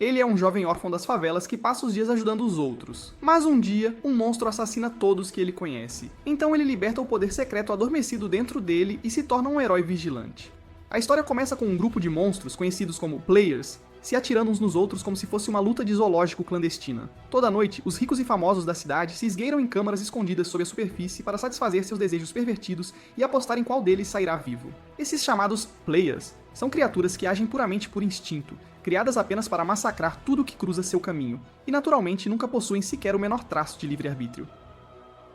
Ele é um jovem órfão das favelas que passa os dias ajudando os outros. Mas um dia, um monstro assassina todos que ele conhece. Então ele liberta o poder secreto adormecido dentro dele e se torna um herói vigilante. A história começa com um grupo de monstros, conhecidos como Players, se atirando uns nos outros como se fosse uma luta de zoológico clandestina. Toda noite, os ricos e famosos da cidade se esgueiram em câmaras escondidas sob a superfície para satisfazer seus desejos pervertidos e apostar em qual deles sairá vivo. Esses chamados Players são criaturas que agem puramente por instinto, criadas apenas para massacrar tudo que cruza seu caminho, e naturalmente nunca possuem sequer o menor traço de livre-arbítrio.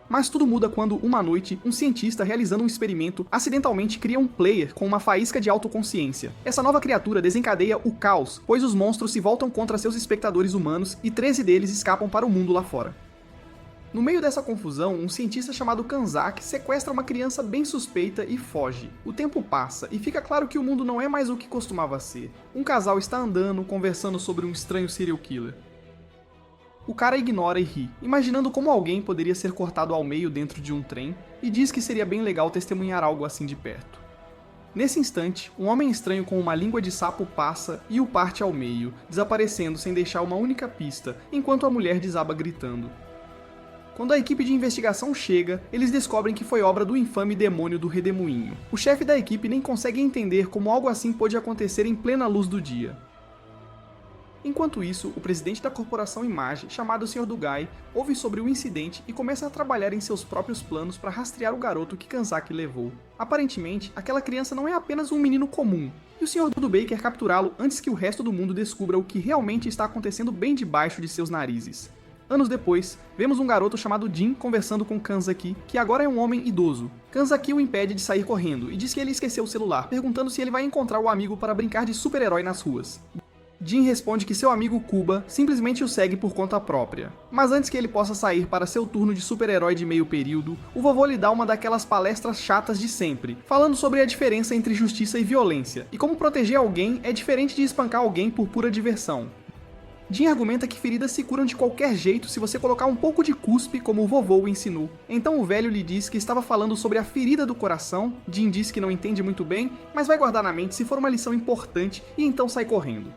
Mas tudo muda quando, uma noite, um cientista realizando um experimento acidentalmente cria um player com uma faísca de autoconsciência. Essa nova criatura desencadeia o caos, pois os monstros se voltam contra seus espectadores humanos e 13 deles escapam para o mundo lá fora. No meio dessa confusão, um cientista chamado Kanzaki sequestra uma criança bem suspeita e foge. O tempo passa e fica claro que o mundo não é mais o que costumava ser. Um casal está andando, conversando sobre um estranho serial killer. O cara ignora e ri, imaginando como alguém poderia ser cortado ao meio dentro de um trem, e diz que seria bem legal testemunhar algo assim de perto. Nesse instante, um homem estranho com uma língua de sapo passa e o parte ao meio, desaparecendo sem deixar uma única pista, enquanto a mulher desaba gritando. Quando a equipe de investigação chega, eles descobrem que foi obra do infame demônio do Redemoinho. O chefe da equipe nem consegue entender como algo assim pôde acontecer em plena luz do dia. Enquanto isso, o presidente da corporação Image, chamado Sr. Dugai, ouve sobre o incidente e começa a trabalhar em seus próprios planos para rastrear o garoto que Kanzaki levou. Aparentemente, aquela criança não é apenas um menino comum, e o Sr. Dubei quer capturá-lo antes que o resto do mundo descubra o que realmente está acontecendo bem debaixo de seus narizes. Anos depois, vemos um garoto chamado Jin conversando com Kanzaki, que agora é um homem idoso. Kanzaki o impede de sair correndo e diz que ele esqueceu o celular, perguntando se ele vai encontrar o amigo para brincar de super-herói nas ruas. Jin responde que seu amigo Kuba simplesmente o segue por conta própria. Mas antes que ele possa sair para seu turno de super-herói de meio período, o vovô lhe dá uma daquelas palestras chatas de sempre, falando sobre a diferença entre justiça e violência, e como proteger alguém é diferente de espancar alguém por pura diversão. Jin argumenta que feridas se curam de qualquer jeito se você colocar um pouco de cuspe, como o vovô o ensinou. Então o velho lhe diz que estava falando sobre a ferida do coração. Jin diz que não entende muito bem, mas vai guardar na mente se for uma lição importante e então sai correndo.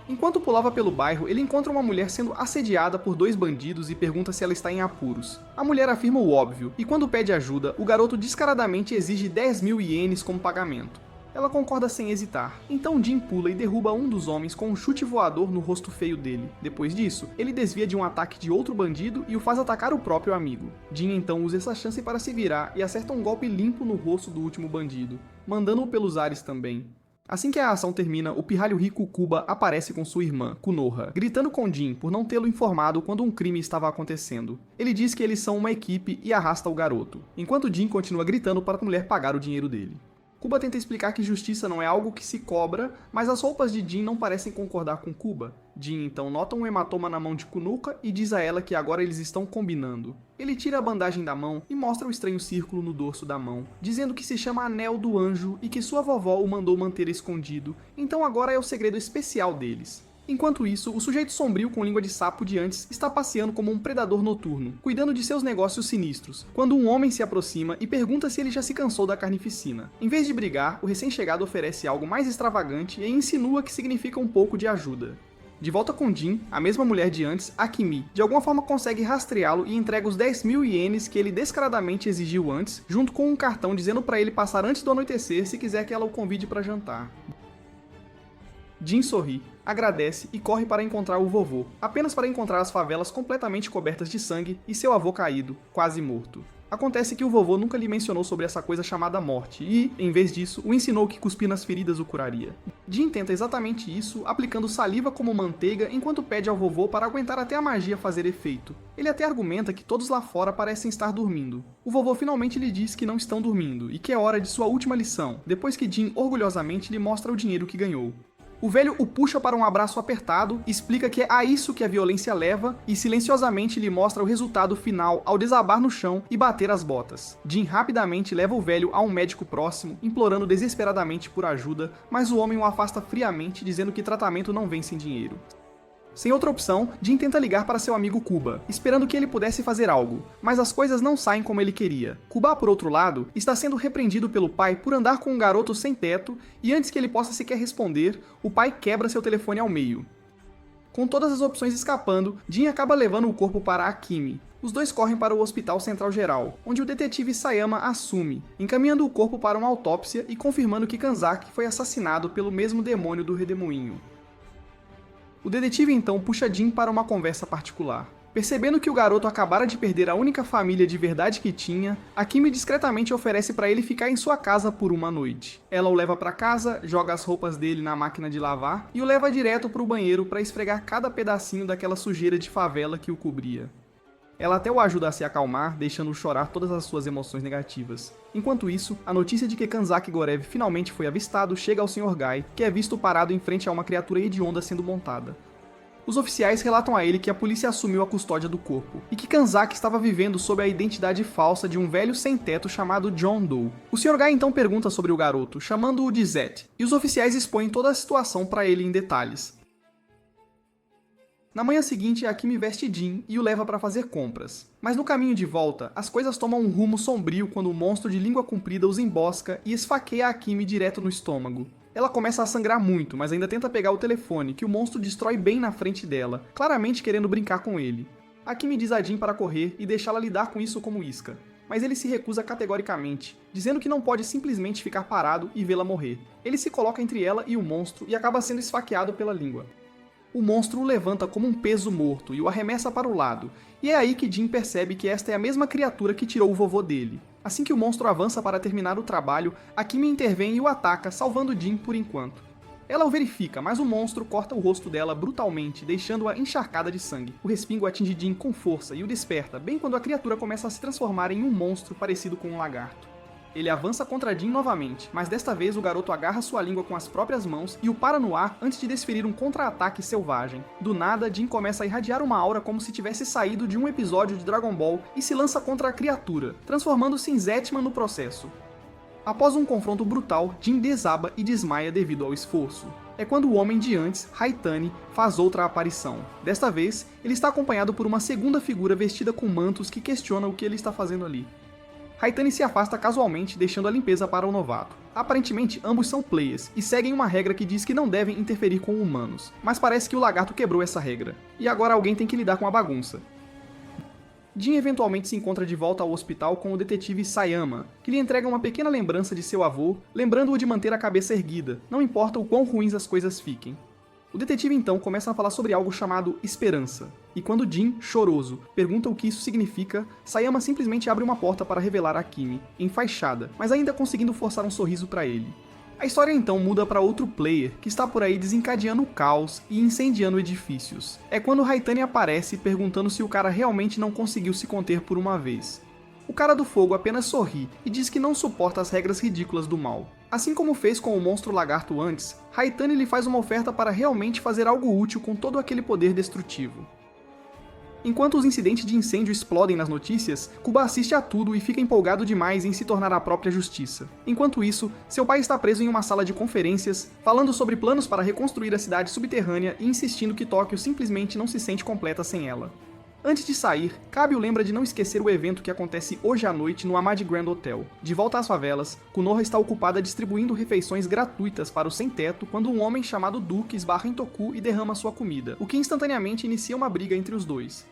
Enquanto pulava pelo bairro, ele encontra uma mulher sendo assediada por 2 bandidos e pergunta se ela está em apuros. A mulher afirma o óbvio, e quando pede ajuda, o garoto descaradamente exige 10.000 ienes como pagamento. Ela concorda sem hesitar, então Jin pula e derruba um dos homens com um chute voador no rosto feio dele. Depois disso, ele desvia de um ataque de outro bandido e o faz atacar o próprio amigo. Jin então usa essa chance para se virar e acerta um golpe limpo no rosto do último bandido, mandando-o pelos ares também. Assim que a ação termina, o pirralho rico Kuba aparece com sua irmã, Kunoha, gritando com Jin por não tê-lo informado quando um crime estava acontecendo. Ele diz que eles são uma equipe e arrasta o garoto, enquanto Jin continua gritando para a mulher pagar o dinheiro dele. Kuba tenta explicar que justiça não é algo que se cobra, mas as roupas de Jin não parecem concordar com Kuba. Jin então nota um hematoma na mão de Kunuka e diz a ela que agora eles estão combinando. Ele tira a bandagem da mão e mostra o estranho círculo no dorso da mão, dizendo que se chama Anel do Anjo e que sua vovó o mandou manter escondido, então agora é o segredo especial deles. Enquanto isso, o sujeito sombrio com língua de sapo de antes está passeando como um predador noturno, cuidando de seus negócios sinistros, quando um homem se aproxima e pergunta se ele já se cansou da carnificina. Em vez de brigar, o recém-chegado oferece algo mais extravagante e insinua que significa um pouco de ajuda. De volta com Jin, a mesma mulher de antes, Akimi, de alguma forma consegue rastreá-lo e entrega os 10.000 ienes que ele descaradamente exigiu antes, junto com um cartão dizendo para ele passar antes do anoitecer se quiser que ela o convide para jantar. Jin sorri, agradece e corre para encontrar o vovô, apenas para encontrar as favelas completamente cobertas de sangue e seu avô caído, quase morto. Acontece que o vovô nunca lhe mencionou sobre essa coisa chamada morte e, em vez disso, o ensinou que cuspir nas feridas o curaria. Jin tenta exatamente isso, aplicando saliva como manteiga enquanto pede ao vovô para aguentar até a magia fazer efeito. Ele até argumenta que todos lá fora parecem estar dormindo. O vovô finalmente lhe diz que não estão dormindo e que é hora de sua última lição, depois que Jin orgulhosamente lhe mostra o dinheiro que ganhou. O velho o puxa para um abraço apertado, explica que é a isso que a violência leva e silenciosamente lhe mostra o resultado final ao desabar no chão e bater as botas. Jin rapidamente leva o velho a um médico próximo, implorando desesperadamente por ajuda, mas o homem o afasta friamente, dizendo que tratamento não vem sem dinheiro. Sem outra opção, Jin tenta ligar para seu amigo Kuba, esperando que ele pudesse fazer algo, mas as coisas não saem como ele queria. Kuba, por outro lado, está sendo repreendido pelo pai por andar com um garoto sem teto, e antes que ele possa sequer responder, o pai quebra seu telefone ao meio. Com todas as opções escapando, Jin acaba levando o corpo para Akimi. Os dois correm para o Hospital Central Geral, onde o detetive Sayama assume, encaminhando o corpo para uma autópsia e confirmando que Kanzaki foi assassinado pelo mesmo demônio do redemoinho. O detetive então puxa Jin para uma conversa particular. Percebendo que o garoto acabara de perder a única família de verdade que tinha, Akimi discretamente oferece para ele ficar em sua casa por uma noite. Ela o leva para casa, joga as roupas dele na máquina de lavar e o leva direto para o banheiro para esfregar cada pedacinho daquela sujeira de favela que o cobria. Ela até o ajuda a se acalmar, deixando-o chorar todas as suas emoções negativas. Enquanto isso, a notícia de que Kanzaki Gorev finalmente foi avistado chega ao Sr. Gai, que é visto parado em frente a uma criatura hedionda sendo montada. Os oficiais relatam a ele que a polícia assumiu a custódia do corpo, e que Kanzaki estava vivendo sob a identidade falsa de um velho sem-teto chamado John Doe. O Sr. Gai então pergunta sobre o garoto, chamando-o de Zet, e os oficiais expõem toda a situação para ele em detalhes. Na manhã seguinte, Akimi veste Jin e o leva para fazer compras. Mas no caminho de volta, as coisas tomam um rumo sombrio quando o monstro de língua comprida os embosca e esfaqueia Akimi direto no estômago. Ela começa a sangrar muito, mas ainda tenta pegar o telefone, que o monstro destrói bem na frente dela, claramente querendo brincar com ele. Akimi diz a Jin para correr e deixá-la lidar com isso como isca, mas ele se recusa categoricamente, dizendo que não pode simplesmente ficar parado e vê-la morrer. Ele se coloca entre ela e o monstro e acaba sendo esfaqueado pela língua. O monstro o levanta como um peso morto e o arremessa para o lado, e é aí que Jin percebe que esta é a mesma criatura que tirou o vovô dele. Assim que o monstro avança para terminar o trabalho, Akimi intervém e o ataca, salvando Jin por enquanto. Ela o verifica, mas o monstro corta o rosto dela brutalmente, deixando-a encharcada de sangue. O respingo atinge Jin com força e o desperta, bem quando a criatura começa a se transformar em um monstro parecido com um lagarto. Ele avança contra Jin novamente, mas desta vez o garoto agarra sua língua com as próprias mãos e o para no ar antes de desferir um contra-ataque selvagem. Do nada, Jin começa a irradiar uma aura como se tivesse saído de um episódio de Dragon Ball e se lança contra a criatura, transformando-se em Zetman no processo. Após um confronto brutal, Jin desaba e desmaia devido ao esforço. É quando o homem de antes, Haitani, faz outra aparição. Desta vez, ele está acompanhado por uma segunda figura vestida com mantos que questiona o que ele está fazendo ali. Haitani se afasta casualmente, deixando a limpeza para o novato. Aparentemente, ambos são players, e seguem uma regra que diz que não devem interferir com humanos, mas parece que o lagarto quebrou essa regra, e agora alguém tem que lidar com a bagunça. Jin eventualmente se encontra de volta ao hospital com o detetive Sayama, que lhe entrega uma pequena lembrança de seu avô, lembrando-o de manter a cabeça erguida, não importa o quão ruins as coisas fiquem. O detetive então começa a falar sobre algo chamado esperança, e quando Jin, choroso, pergunta o que isso significa, Sayama simplesmente abre uma porta para revelar Akimi, enfaixada, mas ainda conseguindo forçar um sorriso para ele. A história então muda para outro player, que está por aí desencadeando o caos e incendiando edifícios. É quando Haitani aparece perguntando se o cara realmente não conseguiu se conter por uma vez. O cara do fogo apenas sorri e diz que não suporta as regras ridículas do mal. Assim como fez com o monstro lagarto antes, Haitani lhe faz uma oferta para realmente fazer algo útil com todo aquele poder destrutivo. Enquanto os incidentes de incêndio explodem nas notícias, Kuba assiste a tudo e fica empolgado demais em se tornar a própria justiça. Enquanto isso, seu pai está preso em uma sala de conferências, falando sobre planos para reconstruir a cidade subterrânea e insistindo que Tóquio simplesmente não se sente completa sem ela. Antes de sair, Kabi o lembra de não esquecer o evento que acontece hoje à noite no Amadi Grand Hotel. De volta às favelas, Konoha está ocupada distribuindo refeições gratuitas para o sem-teto quando um homem chamado Duke esbarra em Toku e derrama sua comida, o que instantaneamente inicia uma briga entre os dois.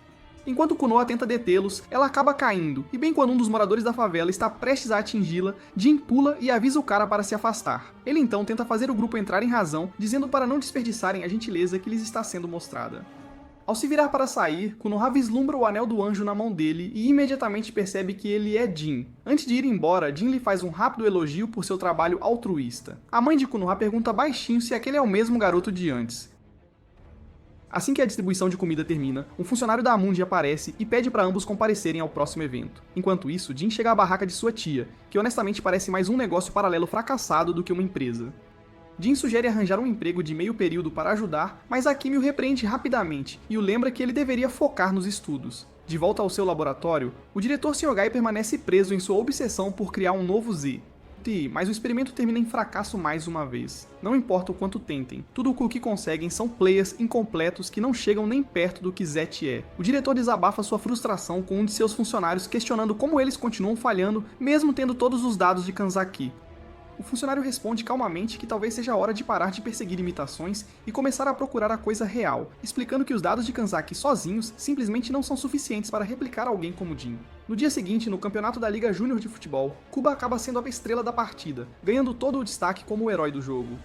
Enquanto Konoha tenta detê-los, ela acaba caindo, e bem quando um dos moradores da favela está prestes a atingi-la, Jin pula e avisa o cara para se afastar. Ele então tenta fazer o grupo entrar em razão, dizendo para não desperdiçarem a gentileza que lhes está sendo mostrada. Ao se virar para sair, Konoha vislumbra o anel do anjo na mão dele e imediatamente percebe que ele é Jin. Antes de ir embora, Jin lhe faz um rápido elogio por seu trabalho altruísta. A mãe de Konoha pergunta baixinho se aquele é o mesmo garoto de antes. Assim que a distribuição de comida termina, um funcionário da Amundi aparece e pede para ambos comparecerem ao próximo evento. Enquanto isso, Jin chega à barraca de sua tia, que honestamente parece mais um negócio paralelo fracassado do que uma empresa. Jin sugere arranjar um emprego de meio período para ajudar, mas Akimi o repreende rapidamente e o lembra que ele deveria focar nos estudos. De volta ao seu laboratório, o diretor Sr. Gai permanece preso em sua obsessão por criar um novo Z. Mas o experimento termina em fracasso mais uma vez. Não importa o quanto tentem, tudo o que conseguem são players incompletos que não chegam nem perto do que Zet é. O diretor desabafa sua frustração com um de seus funcionários questionando como eles continuam falhando, mesmo tendo todos os dados de Kanzaki. O funcionário responde calmamente que talvez seja a hora de parar de perseguir imitações e começar a procurar a coisa real, explicando que os dados de Kanzaki sozinhos simplesmente não são suficientes para replicar alguém como Jin. No dia seguinte, no campeonato da Liga Júnior de Futebol, Kuba acaba sendo a estrela da partida, ganhando todo o destaque como o herói do jogo.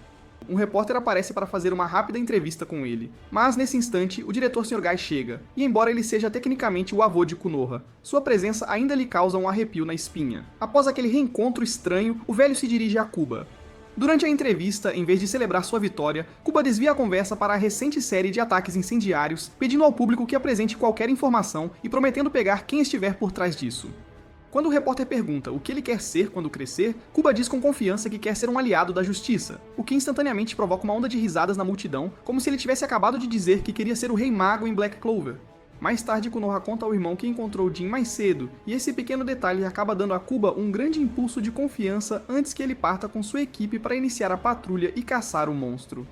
Um repórter aparece para fazer uma rápida entrevista com ele, mas nesse instante o diretor Sr. Gai chega, e embora ele seja tecnicamente o avô de Konoha, sua presença ainda lhe causa um arrepio na espinha. Após aquele reencontro estranho, o velho se dirige a Kuba. Durante a entrevista, em vez de celebrar sua vitória, Kuba desvia a conversa para a recente série de ataques incendiários, pedindo ao público que apresente qualquer informação e prometendo pegar quem estiver por trás disso. Quando o repórter pergunta o que ele quer ser quando crescer, Kuba diz com confiança que quer ser um aliado da justiça, o que instantaneamente provoca uma onda de risadas na multidão, como se ele tivesse acabado de dizer que queria ser o Rei Mago em Black Clover. Mais tarde, Konoha conta ao irmão que encontrou Jin mais cedo, e esse pequeno detalhe acaba dando a Kuba um grande impulso de confiança antes que ele parta com sua equipe para iniciar a patrulha e caçar o monstro.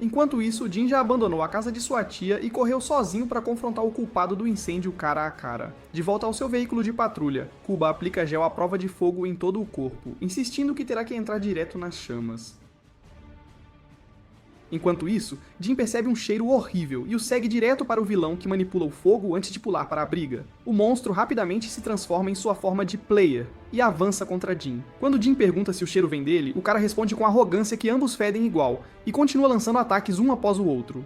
Enquanto isso, Jin já abandonou a casa de sua tia e correu sozinho para confrontar o culpado do incêndio cara a cara. De volta ao seu veículo de patrulha, Kuba aplica gel à prova de fogo em todo o corpo, insistindo que terá que entrar direto nas chamas. Enquanto isso, Jin percebe um cheiro horrível e o segue direto para o vilão que manipula o fogo antes de pular para a briga. O monstro rapidamente se transforma em sua forma de player e avança contra Jin. Quando Jin pergunta se o cheiro vem dele, o cara responde com arrogância que ambos fedem igual e continua lançando ataques um após o outro.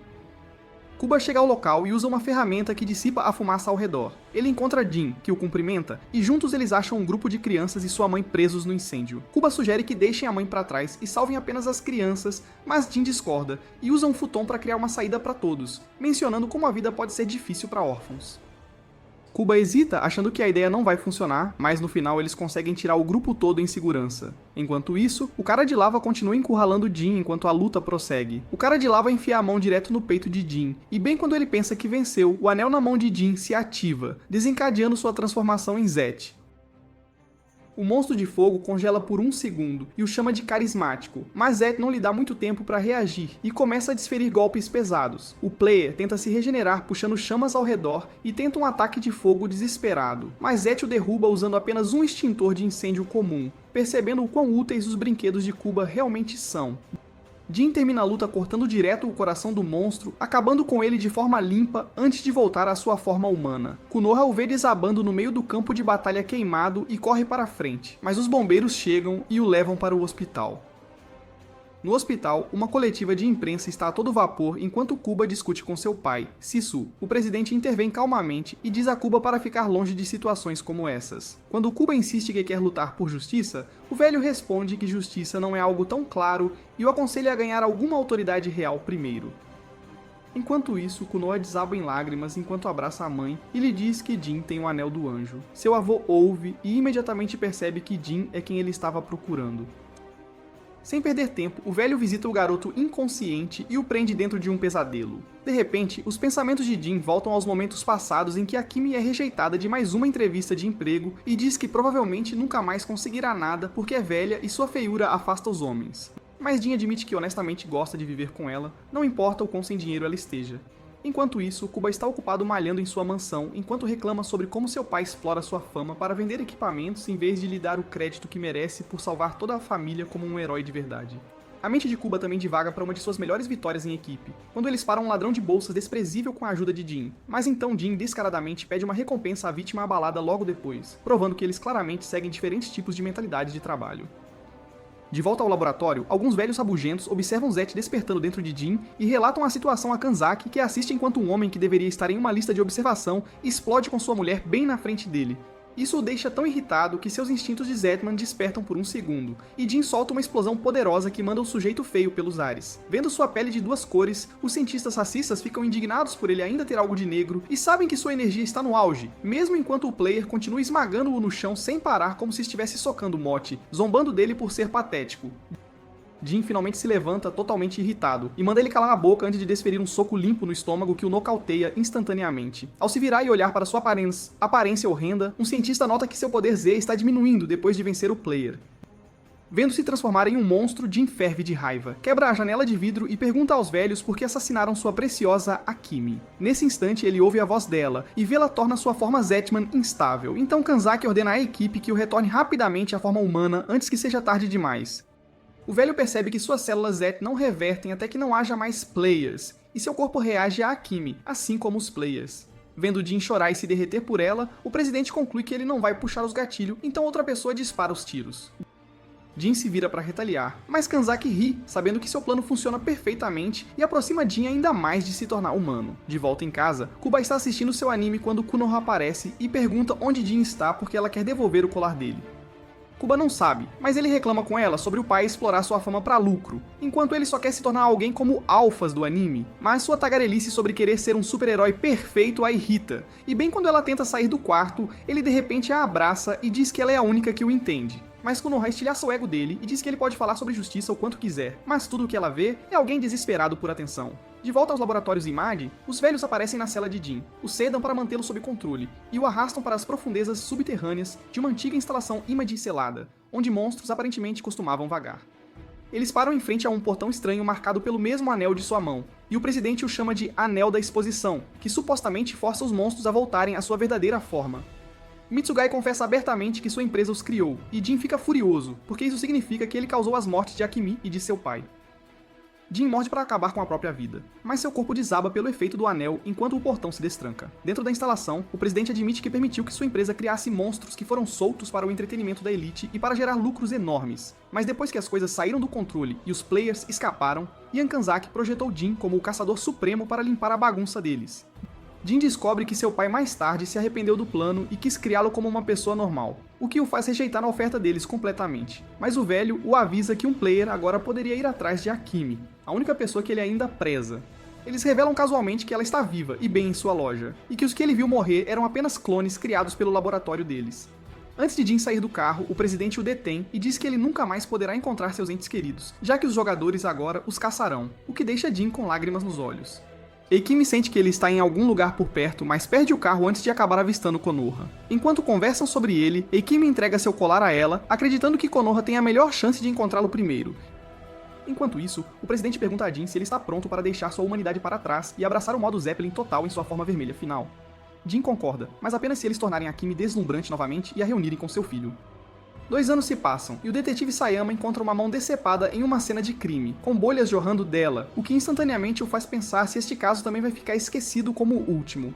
Kuba chega ao local e usa uma ferramenta que dissipa a fumaça ao redor. Ele encontra Jin, que o cumprimenta, e juntos eles acham um grupo de crianças e sua mãe presos no incêndio. Kuba sugere que deixem a mãe para trás e salvem apenas as crianças, mas Jin discorda e usa um futon para criar uma saída para todos, mencionando como a vida pode ser difícil para órfãos. Kuba hesita, achando que a ideia não vai funcionar, mas no final eles conseguem tirar o grupo todo em segurança. Enquanto isso, o cara de lava continua encurralando Jin enquanto a luta prossegue. O cara de lava enfia a mão direto no peito de Jin, e bem quando ele pensa que venceu, o anel na mão de Jin se ativa, desencadeando sua transformação em Zet. O monstro de fogo congela por 1 segundo e o chama de carismático, mas Zet não lhe dá muito tempo para reagir e começa a desferir golpes pesados. O player tenta se regenerar puxando chamas ao redor e tenta um ataque de fogo desesperado, mas Zet o derruba usando apenas um extintor de incêndio comum, percebendo o quão úteis os brinquedos de Kuba realmente são. Jin termina a luta cortando direto o coração do monstro, acabando com ele de forma limpa antes de voltar à sua forma humana. Konoha o vê desabando no meio do campo de batalha queimado e corre para frente, mas os bombeiros chegam e o levam para o hospital. No hospital, uma coletiva de imprensa está a todo vapor enquanto Kuba discute com seu pai, Sisu. O presidente intervém calmamente e diz a Kuba para ficar longe de situações como essas. Quando Kuba insiste que quer lutar por justiça, o velho responde que justiça não é algo tão claro e o aconselha a ganhar alguma autoridade real primeiro. Enquanto isso, Konoha desaba em lágrimas enquanto abraça a mãe e lhe diz que Jin tem o Anel do Anjo. Seu avô ouve e imediatamente percebe que Jin é quem ele estava procurando. Sem perder tempo, o velho visita o garoto inconsciente e o prende dentro de um pesadelo. De repente, os pensamentos de Jin voltam aos momentos passados em que a Kimi é rejeitada de mais uma entrevista de emprego e diz que provavelmente nunca mais conseguirá nada porque é velha e sua feiura afasta os homens. Mas Jin admite que honestamente gosta de viver com ela, não importa o quão sem dinheiro ela esteja. Enquanto isso, Kuba está ocupado malhando em sua mansão, enquanto reclama sobre como seu pai explora sua fama para vender equipamentos em vez de lhe dar o crédito que merece por salvar toda a família como um herói de verdade. A mente de Kuba também divaga para uma de suas melhores vitórias em equipe, quando eles param um ladrão de bolsas desprezível com a ajuda de Jin, mas então Jin descaradamente pede uma recompensa à vítima abalada logo depois, provando que eles claramente seguem diferentes tipos de mentalidade de trabalho. De volta ao laboratório, alguns velhos rabugentos observam Zet despertando dentro de Jin e relatam a situação a Kanzaki, que assiste enquanto um homem que deveria estar em uma lista de observação explode com sua mulher bem na frente dele. Isso o deixa tão irritado que seus instintos de Zetman despertam por 1 segundo, e Jin solta uma explosão poderosa que manda o sujeito feio pelos ares. Vendo sua pele de 2 cores, os cientistas racistas ficam indignados por ele ainda ter algo de negro e sabem que sua energia está no auge, mesmo enquanto o player continua esmagando-o no chão sem parar como se estivesse socando Mote, zombando dele por ser patético. Jin finalmente se levanta totalmente irritado e manda ele calar a boca antes de desferir um soco limpo no estômago que o nocauteia instantaneamente. Ao se virar e olhar para sua aparência horrenda, um cientista nota que seu poder Z está diminuindo depois de vencer o player. Vendo-se transformar em um monstro, Jin ferve de raiva, quebra a janela de vidro e pergunta aos velhos por que assassinaram sua preciosa Akimi. Nesse instante, ele ouve a voz dela, e vê-la torna sua forma Zetman instável, então Kanzaki ordena à equipe que o retorne rapidamente à forma humana antes que seja tarde demais. O velho percebe que suas células Zet não revertem até que não haja mais players, e seu corpo reage a Akemi, assim como os players. Vendo Jin chorar e se derreter por ela, o presidente conclui que ele não vai puxar os gatilhos, então outra pessoa dispara os tiros. Jin se vira para retaliar, mas Kanzaki ri, sabendo que seu plano funciona perfeitamente e aproxima Jin ainda mais de se tornar humano. De volta em casa, Kuba está assistindo seu anime quando Konoha aparece e pergunta onde Jin está porque ela quer devolver o colar dele. Kuba não sabe, mas ele reclama com ela sobre o pai explorar sua fama para lucro, enquanto ele só quer se tornar alguém como alfas do anime, mas sua tagarelice sobre querer ser um super-herói perfeito a irrita, e bem quando ela tenta sair do quarto, ele de repente a abraça e diz que ela é a única que o entende. Mas Konoha estilhaça o ego dele e diz que ele pode falar sobre justiça o quanto quiser, mas tudo o que ela vê é alguém desesperado por atenção. De volta aos laboratórios Imad, os velhos aparecem na cela de Jin, o sedam para mantê-lo sob controle, e o arrastam para as profundezas subterrâneas de uma antiga instalação Imad selada, onde monstros aparentemente costumavam vagar. Eles param em frente a um portão estranho marcado pelo mesmo anel de sua mão, e o presidente o chama de Anel da Exposição, que supostamente força os monstros a voltarem à sua verdadeira forma. Mitsugai confessa abertamente que sua empresa os criou, e Jin fica furioso, porque isso significa que ele causou as mortes de Akemi e de seu pai. Jin morde para acabar com a própria vida, mas seu corpo desaba pelo efeito do anel enquanto o portão se destranca. Dentro da instalação, o presidente admite que permitiu que sua empresa criasse monstros que foram soltos para o entretenimento da elite e para gerar lucros enormes. Mas depois que as coisas saíram do controle e os players escaparam, Ian Kanzaki projetou Jin como o caçador supremo para limpar a bagunça deles. Jin descobre que seu pai mais tarde se arrependeu do plano e quis criá-lo como uma pessoa normal, o que o faz rejeitar a oferta deles completamente. Mas o velho o avisa que um player agora poderia ir atrás de Akemi, a única pessoa que ele ainda preza. Eles revelam casualmente que ela está viva e bem em sua loja, e que os que ele viu morrer eram apenas clones criados pelo laboratório deles. Antes de Jin sair do carro, o presidente o detém e diz que ele nunca mais poderá encontrar seus entes queridos, já que os jogadores agora os caçarão, o que deixa Jin com lágrimas nos olhos. Akemi sente que ele está em algum lugar por perto, mas perde o carro antes de acabar avistando Konoha. Enquanto conversam sobre ele, Akemi entrega seu colar a ela, acreditando que Konoha tem a melhor chance de encontrá-lo primeiro. Enquanto isso, o presidente pergunta a Jin se ele está pronto para deixar sua humanidade para trás e abraçar o modo Zeppelin total em sua forma vermelha final. Jin concorda, mas apenas se eles tornarem Akemi deslumbrante novamente e a reunirem com seu filho. 2 anos se passam, e o detetive Sayama encontra uma mão decepada em uma cena de crime, com bolhas jorrando dela, o que instantaneamente o faz pensar se este caso também vai ficar esquecido como o último.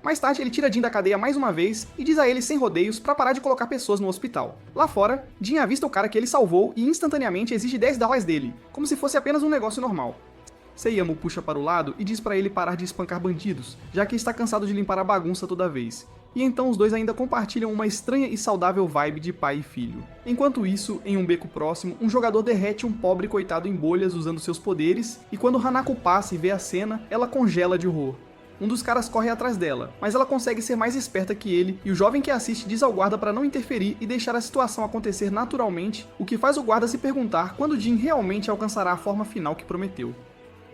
Mais tarde, ele tira Jin da cadeia mais uma vez e diz a ele sem rodeios para parar de colocar pessoas no hospital. Lá fora, Jin avista o cara que ele salvou e instantaneamente exige $10 dele, como se fosse apenas um negócio normal. Sayama o puxa para o lado e diz para ele parar de espancar bandidos, já que está cansado de limpar a bagunça toda vez. E então os dois ainda compartilham uma estranha e saudável vibe de pai e filho. Enquanto isso, em um beco próximo, um jogador derrete um pobre coitado em bolhas usando seus poderes, e quando Hanako passa e vê a cena, ela congela de horror. Um dos caras corre atrás dela, mas ela consegue ser mais esperta que ele, e o jovem que assiste diz ao guarda para não interferir e deixar a situação acontecer naturalmente, o que faz o guarda se perguntar quando Jin realmente alcançará a forma final que prometeu.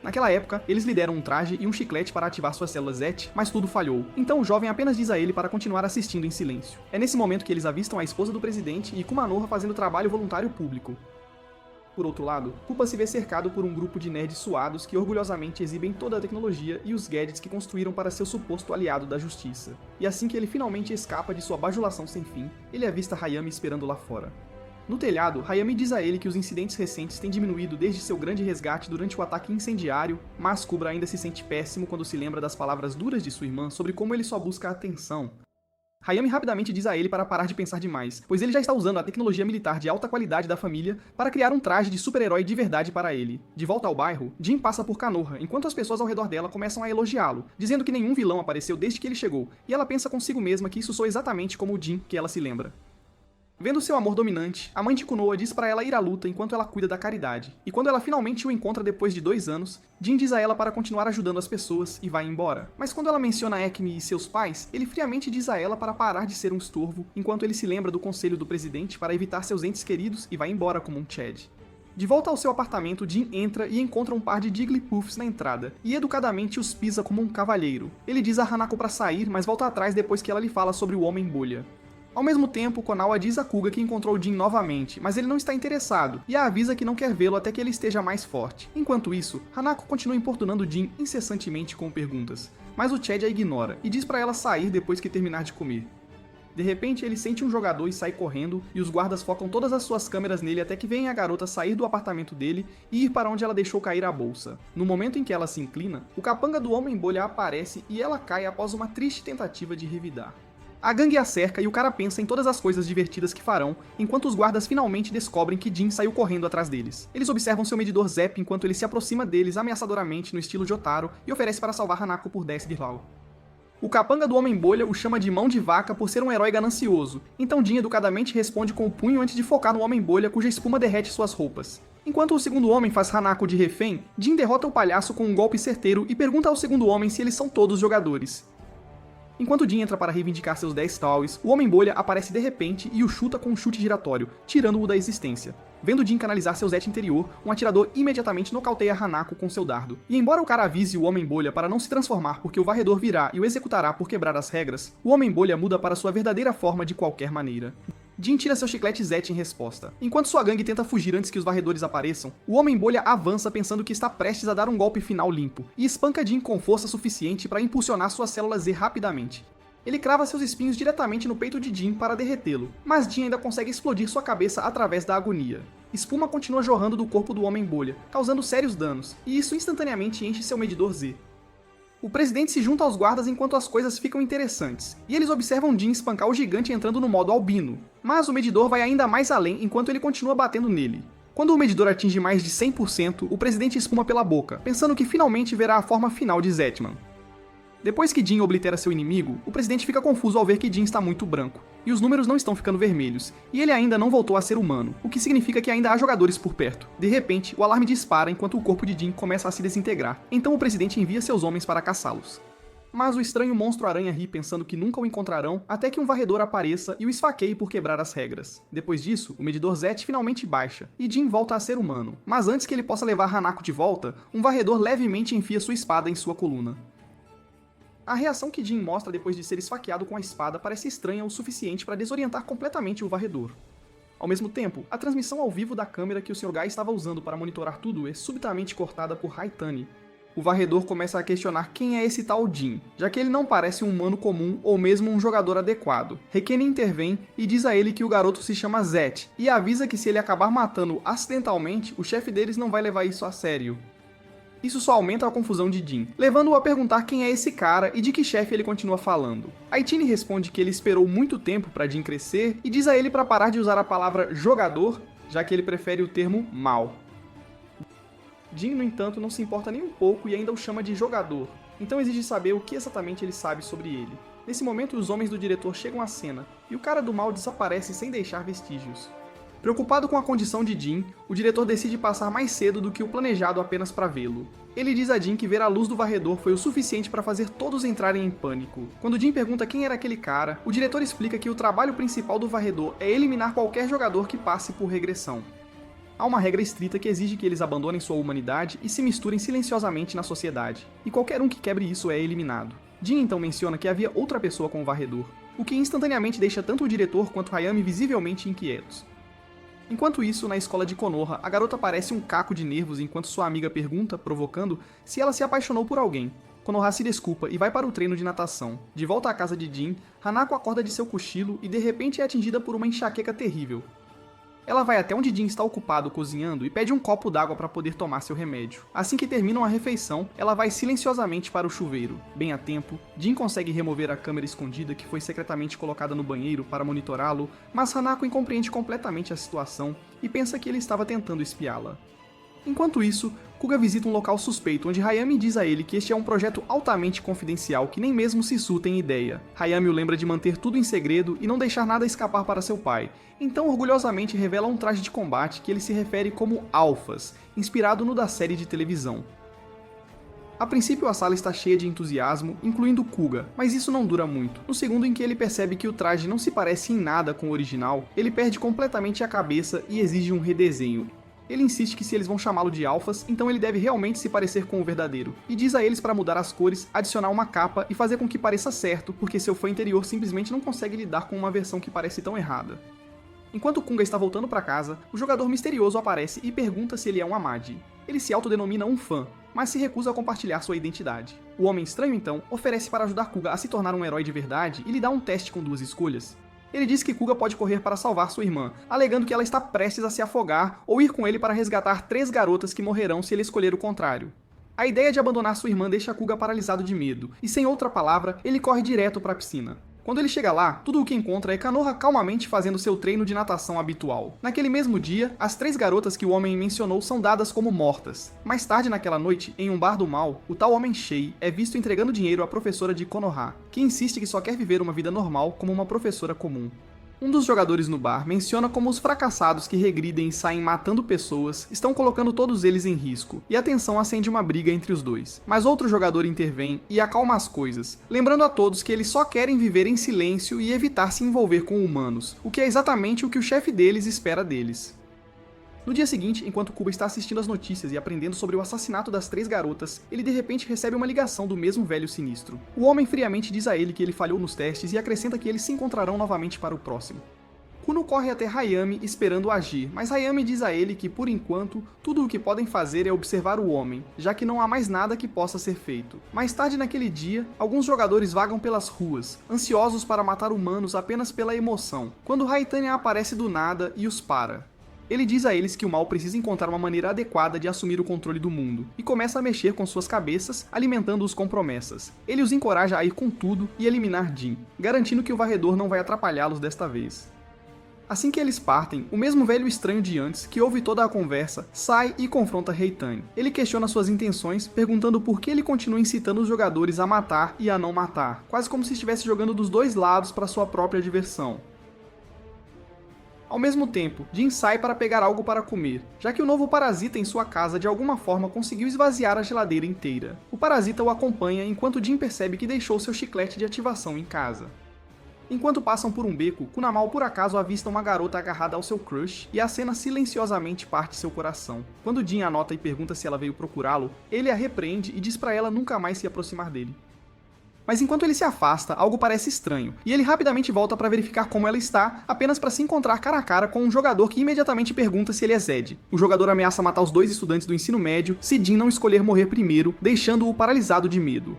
Naquela época, eles lhe deram um traje e um chiclete para ativar suas células Zet, mas tudo falhou. Então o jovem apenas diz a ele para continuar assistindo em silêncio. É nesse momento que eles avistam a esposa do presidente e Kumanoha fazendo trabalho voluntário público. Por outro lado, Kuba se vê cercado por um grupo de nerds suados que orgulhosamente exibem toda a tecnologia e os gadgets que construíram para seu suposto aliado da justiça. E assim que ele finalmente escapa de sua bajulação sem fim, ele avista Hayami esperando lá fora. No telhado, Hayami diz a ele que os incidentes recentes têm diminuído desde seu grande resgate durante o ataque incendiário, mas Kuba ainda se sente péssimo quando se lembra das palavras duras de sua irmã sobre como ele só busca atenção. Hayami rapidamente diz a ele para parar de pensar demais, pois ele já está usando a tecnologia militar de alta qualidade da família para criar um traje de super-herói de verdade para ele. De volta ao bairro, Jin passa por Konoha, enquanto as pessoas ao redor dela começam a elogiá-lo, dizendo que nenhum vilão apareceu desde que ele chegou, e ela pensa consigo mesma que isso soa exatamente como o Jin que ela se lembra. Vendo seu amor dominante, a mãe de Konoha diz para ela ir à luta enquanto ela cuida da caridade. E quando ela finalmente o encontra depois de 2 anos, Jin diz a ela para continuar ajudando as pessoas e vai embora. Mas quando ela menciona Akemi e seus pais, ele friamente diz a ela para parar de ser um estorvo, enquanto ele se lembra do conselho do presidente para evitar seus entes queridos e vai embora como um Chad. De volta ao seu apartamento, Jin entra e encontra um par de Jigglypuffs na entrada, e educadamente os pisa como um cavalheiro. Ele diz a Hanako para sair, mas volta atrás depois que ela lhe fala sobre o Homem-Bolha. Ao mesmo tempo, Konoha diz a Kuga que encontrou Jin novamente, mas ele não está interessado, e a avisa que não quer vê-lo até que ele esteja mais forte. Enquanto isso, Hanako continua importunando Jin incessantemente com perguntas, mas o Chad a ignora, e diz para ela sair depois que terminar de comer. De repente, ele sente um jogador e sai correndo, e os guardas focam todas as suas câmeras nele até que veem a garota sair do apartamento dele e ir para onde ela deixou cair a bolsa. No momento em que ela se inclina, o capanga do Homem-Bolha aparece e ela cai após uma triste tentativa de revidar. A gangue a cerca e o cara pensa em todas as coisas divertidas que farão, enquanto os guardas finalmente descobrem que Jin saiu correndo atrás deles. Eles observam seu medidor Zep enquanto ele se aproxima deles ameaçadoramente no estilo Jotaro e oferece para salvar Hanako por 10 Dirham. O capanga do Homem-Bolha o chama de mão de vaca por ser um herói ganancioso, então Jin educadamente responde com o punho antes de focar no Homem-Bolha cuja espuma derrete suas roupas. Enquanto o segundo homem faz Hanako de refém, Jin derrota o palhaço com um golpe certeiro e pergunta ao segundo homem se eles são todos jogadores. Enquanto Jin entra para reivindicar seus 10 Taois, o Homem-Bolha aparece de repente e o chuta com um chute giratório, tirando-o da existência. Vendo Jin canalizar seu Zet interior, um atirador imediatamente nocauteia Hanako com seu dardo. E embora o cara avise o Homem-Bolha para não se transformar porque o varredor virá e o executará por quebrar as regras, o Homem-Bolha muda para sua verdadeira forma de qualquer maneira. Jin tira seu chiclete Zet em resposta. Enquanto sua gangue tenta fugir antes que os varredores apareçam, o Homem-Bolha avança pensando que está prestes a dar um golpe final limpo, e espanca Jin com força suficiente para impulsionar suas células Z rapidamente. Ele crava seus espinhos diretamente no peito de Jin para derretê-lo, mas Jin ainda consegue explodir sua cabeça através da agonia. Espuma continua jorrando do corpo do Homem-Bolha, causando sérios danos, e isso instantaneamente enche seu medidor Z. O presidente se junta aos guardas enquanto as coisas ficam interessantes, e eles observam Jin espancar o gigante entrando no modo albino, mas o medidor vai ainda mais além enquanto ele continua batendo nele. Quando o medidor atinge mais de 100%, o presidente espuma pela boca, pensando que finalmente verá a forma final de Zetman. Depois que Jin oblitera seu inimigo, o presidente fica confuso ao ver que Jin está muito branco, e os números não estão ficando vermelhos, e ele ainda não voltou a ser humano, o que significa que ainda há jogadores por perto. De repente, o alarme dispara enquanto o corpo de Jin começa a se desintegrar, então o presidente envia seus homens para caçá-los. Mas o estranho monstro-aranha ri pensando que nunca o encontrarão até que um varredor apareça e o esfaqueie por quebrar as regras. Depois disso, o medidor Zet finalmente baixa, e Jin volta a ser humano, mas antes que ele possa levar Hanako de volta, um varredor levemente enfia sua espada em sua coluna. A reação que Jin mostra depois de ser esfaqueado com a espada parece estranha o suficiente para desorientar completamente o varredor. Ao mesmo tempo, a transmissão ao vivo da câmera que o Sr. Guy estava usando para monitorar tudo é subitamente cortada por Haitani. O varredor começa a questionar quem é esse tal Jin, já que ele não parece um humano comum ou mesmo um jogador adequado. Rekene intervém e diz a ele que o garoto se chama Zet, e avisa que se ele acabar matando acidentalmente, o chefe deles não vai levar isso a sério. Isso só aumenta a confusão de Jin, levando-o a perguntar quem é esse cara e de que chefe ele continua falando. Haitani responde que ele esperou muito tempo para Jin crescer e diz a ele para parar de usar a palavra jogador, já que ele prefere o termo mal. Jin, no entanto, não se importa nem um pouco e ainda o chama de jogador, então exige saber o que exatamente ele sabe sobre ele. Nesse momento, os homens do diretor chegam à cena, e o cara do mal desaparece sem deixar vestígios. Preocupado com a condição de Jin, o diretor decide passar mais cedo do que o planejado apenas para vê-lo. Ele diz a Jin que ver a luz do varredor foi o suficiente para fazer todos entrarem em pânico. Quando Jin pergunta quem era aquele cara, o diretor explica que o trabalho principal do varredor é eliminar qualquer jogador que passe por regressão. Há uma regra estrita que exige que eles abandonem sua humanidade e se misturem silenciosamente na sociedade, e qualquer um que quebre isso é eliminado. Jin então menciona que havia outra pessoa com o varredor, o que instantaneamente deixa tanto o diretor quanto Hayami visivelmente inquietos. Enquanto isso, na escola de Konoha, a garota parece um caco de nervos enquanto sua amiga pergunta, provocando, se ela se apaixonou por alguém. Konoha se desculpa e vai para o treino de natação. De volta à casa de Jin, Hanako acorda de seu cochilo e de repente é atingida por uma enxaqueca terrível. Ela vai até onde Jin está ocupado cozinhando e pede um copo d'água para poder tomar seu remédio. Assim que terminam a refeição, ela vai silenciosamente para o chuveiro. Bem a tempo, Jin consegue remover a câmera escondida que foi secretamente colocada no banheiro para monitorá-lo, mas Hanako incompreende completamente a situação e pensa que ele estava tentando espiá-la. Enquanto isso, Kuga visita um local suspeito onde Hayami diz a ele que este é um projeto altamente confidencial que nem mesmo Sisu tem ideia. Hayami o lembra de manter tudo em segredo e não deixar nada escapar para seu pai, então orgulhosamente revela um traje de combate que ele se refere como Alphas, inspirado no da série de televisão. A princípio a sala está cheia de entusiasmo, incluindo Kuga, mas isso não dura muito. No segundo em que ele percebe que o traje não se parece em nada com o original, ele perde completamente a cabeça e exige um redesenho. Ele insiste que se eles vão chamá-lo de Alphas, então ele deve realmente se parecer com o verdadeiro, e diz a eles para mudar as cores, adicionar uma capa e fazer com que pareça certo, porque seu fã interior simplesmente não consegue lidar com uma versão que parece tão errada. Enquanto Kunga está voltando para casa, o jogador misterioso aparece e pergunta se ele é um Amadi. Ele se autodenomina um fã, mas se recusa a compartilhar sua identidade. O Homem Estranho, então, oferece para ajudar Kuga a se tornar um herói de verdade e lhe dá um teste com 2 escolhas. Ele diz que Kuga pode correr para salvar sua irmã, alegando que ela está prestes a se afogar ou ir com ele para resgatar 3 garotas que morrerão se ele escolher o contrário. A ideia de abandonar sua irmã deixa Kuga paralisado de medo, e sem outra palavra, ele corre direto para a piscina. Quando ele chega lá, tudo o que encontra é Konoha calmamente fazendo seu treino de natação habitual. Naquele mesmo dia, as 3 garotas que o homem mencionou são dadas como mortas. Mais tarde naquela noite, em um bar do mal, o tal homem Shei é visto entregando dinheiro à professora de Konoha, que insiste que só quer viver uma vida normal como uma professora comum. Um dos jogadores no bar menciona como os fracassados que regridem e saem matando pessoas estão colocando todos eles em risco, e a tensão acende uma briga entre os dois. Mas outro jogador intervém e acalma as coisas, lembrando a todos que eles só querem viver em silêncio e evitar se envolver com humanos, o que é exatamente o que o chefe deles espera deles. No dia seguinte, enquanto Kuba está assistindo às notícias e aprendendo sobre o assassinato das 3 garotas, ele de repente recebe uma ligação do mesmo velho sinistro. O homem friamente diz a ele que ele falhou nos testes e acrescenta que eles se encontrarão novamente para o próximo. Kuno corre até Hayami esperando agir, mas Hayami diz a ele que, por enquanto, tudo o que podem fazer é observar o homem, já que não há mais nada que possa ser feito. Mais tarde naquele dia, alguns jogadores vagam pelas ruas, ansiosos para matar humanos apenas pela emoção, quando Haitanya aparece do nada e os para. Ele diz a eles que o mal precisa encontrar uma maneira adequada de assumir o controle do mundo, e começa a mexer com suas cabeças, alimentando-os com promessas. Ele os encoraja a ir com tudo e eliminar Jin, garantindo que o varredor não vai atrapalhá-los desta vez. Assim que eles partem, o mesmo velho estranho de antes, que ouve toda a conversa, sai e confronta Haitanya. Ele questiona suas intenções, perguntando por que ele continua incitando os jogadores a matar e a não matar, quase como se estivesse jogando dos dois lados para sua própria diversão. Ao mesmo tempo, Jin sai para pegar algo para comer, já que o novo parasita em sua casa de alguma forma conseguiu esvaziar a geladeira inteira. O parasita o acompanha enquanto Jin percebe que deixou seu chiclete de ativação em casa. Enquanto passam por um beco, Kunamal por acaso avista uma garota agarrada ao seu crush e a cena silenciosamente parte seu coração. Quando Jin a nota e pergunta se ela veio procurá-lo, ele a repreende e diz para ela nunca mais se aproximar dele. Mas enquanto ele se afasta, algo parece estranho, e ele rapidamente volta para verificar como ela está, apenas para se encontrar cara a cara com um jogador que imediatamente pergunta se ele é Zed. O jogador ameaça matar os 2 estudantes do ensino médio se Jin não escolher morrer primeiro, deixando-o paralisado de medo.